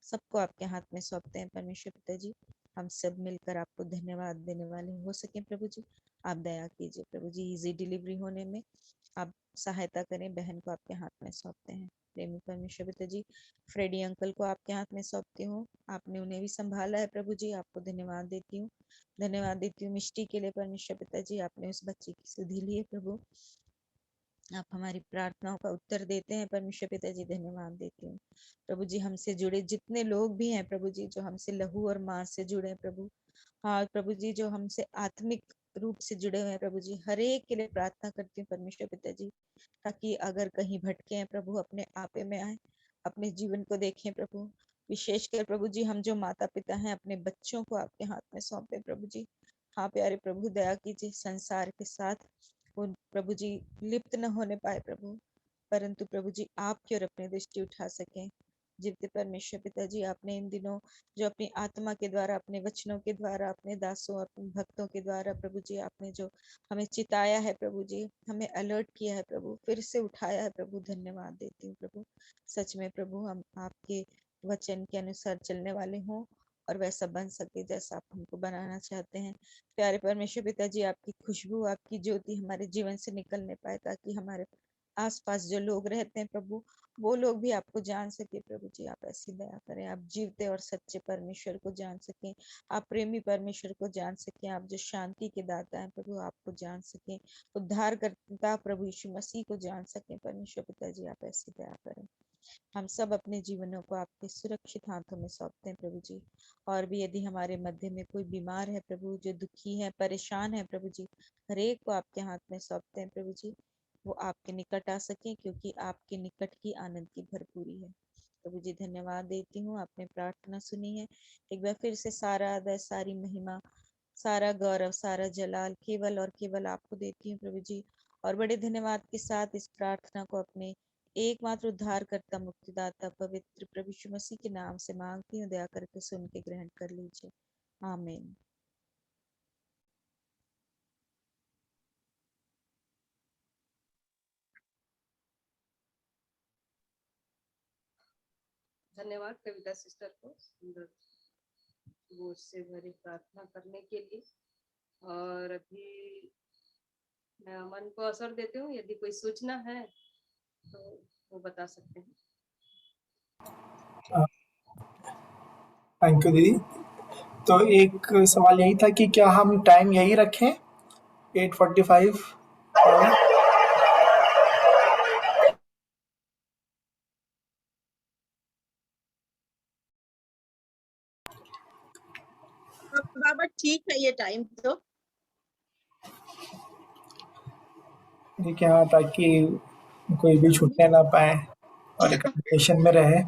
सबको आपके हाथ में सौंपते हैं परमेश्वर पिताजी। हम सब मिलकर आपको धन्यवाद देने वाले हो सके प्रभु जी। आप दया कीजिए प्रभु जी, इजी डिलीवरी होने में आप सहायता करें। बहन को आपके हाथ में सौंपते हैं प्रेमी परमेश्वर पिताजी। फ्रेडी अंकल को आपके हाथ में सौंपती हूँ, आपने उन्हें भी संभाला है प्रभु जी, आपको धन्यवाद देती हूँ। धन्यवाद देती हूँ मिष्टी के लिए परमेश्वर पिताजी, आपने उस बच्ची की सुधि ली है प्रभु। आप हमारी प्रार्थनाओं का उत्तर देते हैं परमेश्वर पिताजी, धन्यवाद देती हूँ प्रभु जी। हमसे जुड़े जितने लोग भी हैं प्रभु जी, जो हमसे लहू और मांस से जुड़े हैं प्रभु, हाँ प्रभु जी, जो हमसे आत्मिक रूप से जुड़े हुए हैं प्रभु जी, हर एक के लिए प्रार्थना करती हूँ परमेश्वर पिता जी, ताकि अगर कहीं भटके हैं प्रभु अपने आपे में आए, अपने जीवन को देखें प्रभु। विशेषकर प्रभु जी हम जो माता पिता हैं अपने बच्चों को आपके हाथ में सौंपे प्रभु जी। हाँ प्यारे प्रभु, दया कीजिए संसार के साथ वो प्रभु जी लिप्त न होने पाए प्रभु, परंतु प्रभु जी आपकी ओर अपनी दृष्टि उठा सकें। जीवते परमेश्वर पिता जी, आपने इन दिनों जो अपनी आत्मा के द्वारा, अपने वचनों के द्वारा, अपने दासों, अपने भक्तों के द्वारा प्रभु जी आपने जो हमें चिताया है प्रभु जी, हमें अलर्ट किया है प्रभु, फिर से उठाया है प्रभु, धन्यवाद देती हूँ प्रभु। सच में प्रभु हम आपके वचन के अनुसार चलने वाले हों और वैसा बन सके जैसा आप हमको बनाना चाहते हैं। प्यारे परमेश्वर पिता जी, आपकी खुशबू, आपकी ज्योति हमारे जीवन से निकलने पाए, ताकि हमारे आसपास जो लोग रहते हैं प्रभु, वो लोग भी आपको जान सके प्रभु जी। आप ऐसी दया करें, आप जीवते और सच्चे परमेश्वर को जान सकें, आप प्रेमी परमेश्वर को जान सकें, आप जो शांति के दाता हैं प्रभु आपको जान सकें, उद्धार करता प्रभु यीशु मसीह को जान सकें। परमेश्वर पिता जी आप ऐसी दया करें। हम सब अपने जीवनों को आपके सुरक्षित हाथों में सौंपते हैं प्रभु जी। और भी यदि हमारे मध्य में कोई बीमार है प्रभु, जो दुखी है, परेशान है प्रभु जी, हर एक को आपके हाथ में सौंपते हैं प्रभु जी, वो आपके निकट आ सके, क्योंकि आपके निकट ही आनंद की भरपूरी है। प्रभु जी धन्यवाद देती हूँ, आपने प्रार्थना सुनी है। एक बार फिर से सारा आदर, सारी महिमा, सारा गौरव, सारा जलाल केवल और केवल आपको देती हूँ प्रभु जी। और बड़े धन्यवाद के साथ इस प्रार्थना को अपने एकमात्र उद्धार करता, मुक्तिदाता, पवित्र प्रभु यीशु मसीह के नाम से मांगती हूँ, दया करके सुन के ग्रहण कर लीजिए। आमीन। धन्यवाद कविता सिस्टर को सुंदर बोझ से भरी प्रार्थना करने के लिए। और अभी मैं अमन को अवसर देती हूँ, यदि कोई सूचना है तो वो बता सकते हैं। थैंक यू दीदी। तो एक सवाल यही था कि क्या हम टाइम यही रखें 8:45? बाबा ठीक है ये टाइम तो। ठीक है, हाँ, ताकि कोई भी छूटने ना पाए और एक कंडीशन में रहे।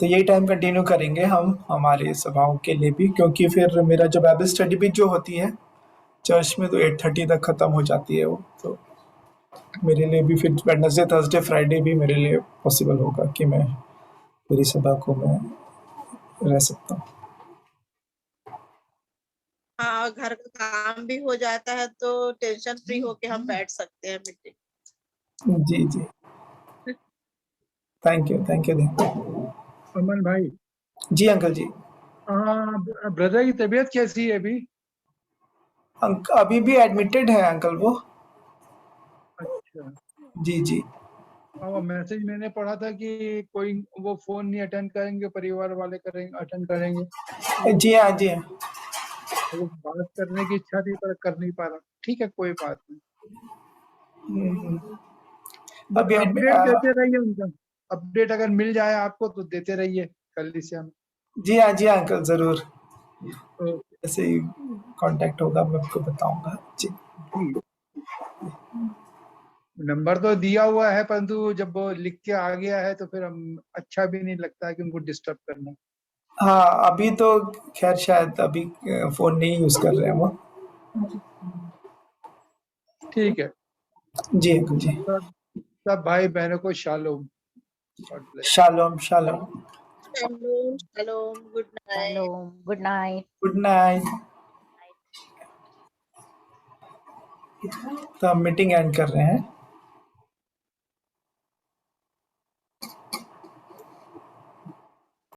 तो यही टाइम कंटिन्यू करेंगे हम हमारे सभाओं के लिए भी, क्योंकि फिर मेरा जो बाइबल स्टडी भी जो होती है चर्च में, तो 8:30 तक ख़त्म हो जाती है वो। तो मेरे लिए भी फिर वेडनेसडे, थर्सडे, फ्राइडे भी मेरे लिए पॉसिबल होगा कि मैं मेरी सभा को मैं रह सकता हूँ। हाँ, घर का काम भी हो जाता है तो टेंशन फ्री होके हम बैठ सकते हैं मीटिंग। जी जी, थैंक यू दी। अमन भाई, जी अंकल जी। ब्रदर की तबीयत कैसी है अभी? अभी भी एडमिटेड है अंकल वो। अच्छा। जी जी। वो मैसेज मैंने पढ़ा था कि कोई वो फोन नहीं अटेंड करेंगे, परिवार वाले करेंगे, अटेंड करेंगे। जी हाँ जी हाँ। वो बात करने की इच्छा थी पर कर नहीं पा रहा। ठीक है, कोई बात नहीं। अभी अपडेट देते रहिए उनका। अपडेट अगर मिल जाए आपको तो देते रहिए कलीसिया में। जी हाँ अंकल, जरूर। तो जैसे ही कांटेक्ट होगा मैं आपको बताऊंगा। जी जी, नंबर तो दिया हुआ है, परंतु जब वो लिख के आ गया है तो फिर हम अच्छा भी नहीं लगता है कि उनको डिस्टर्ब करना। हाँ, अभी तो खैर शायद अभी फोन नहीं यूज कर रहे हैं वो। ठीक है। जी अंकल जी। सब भाई बहनों को shalom. God bless. Shalom shalom. Hello, good night. Shalom. Good night. Good night. तो हम मीटिंग एंड कर रहे हैं।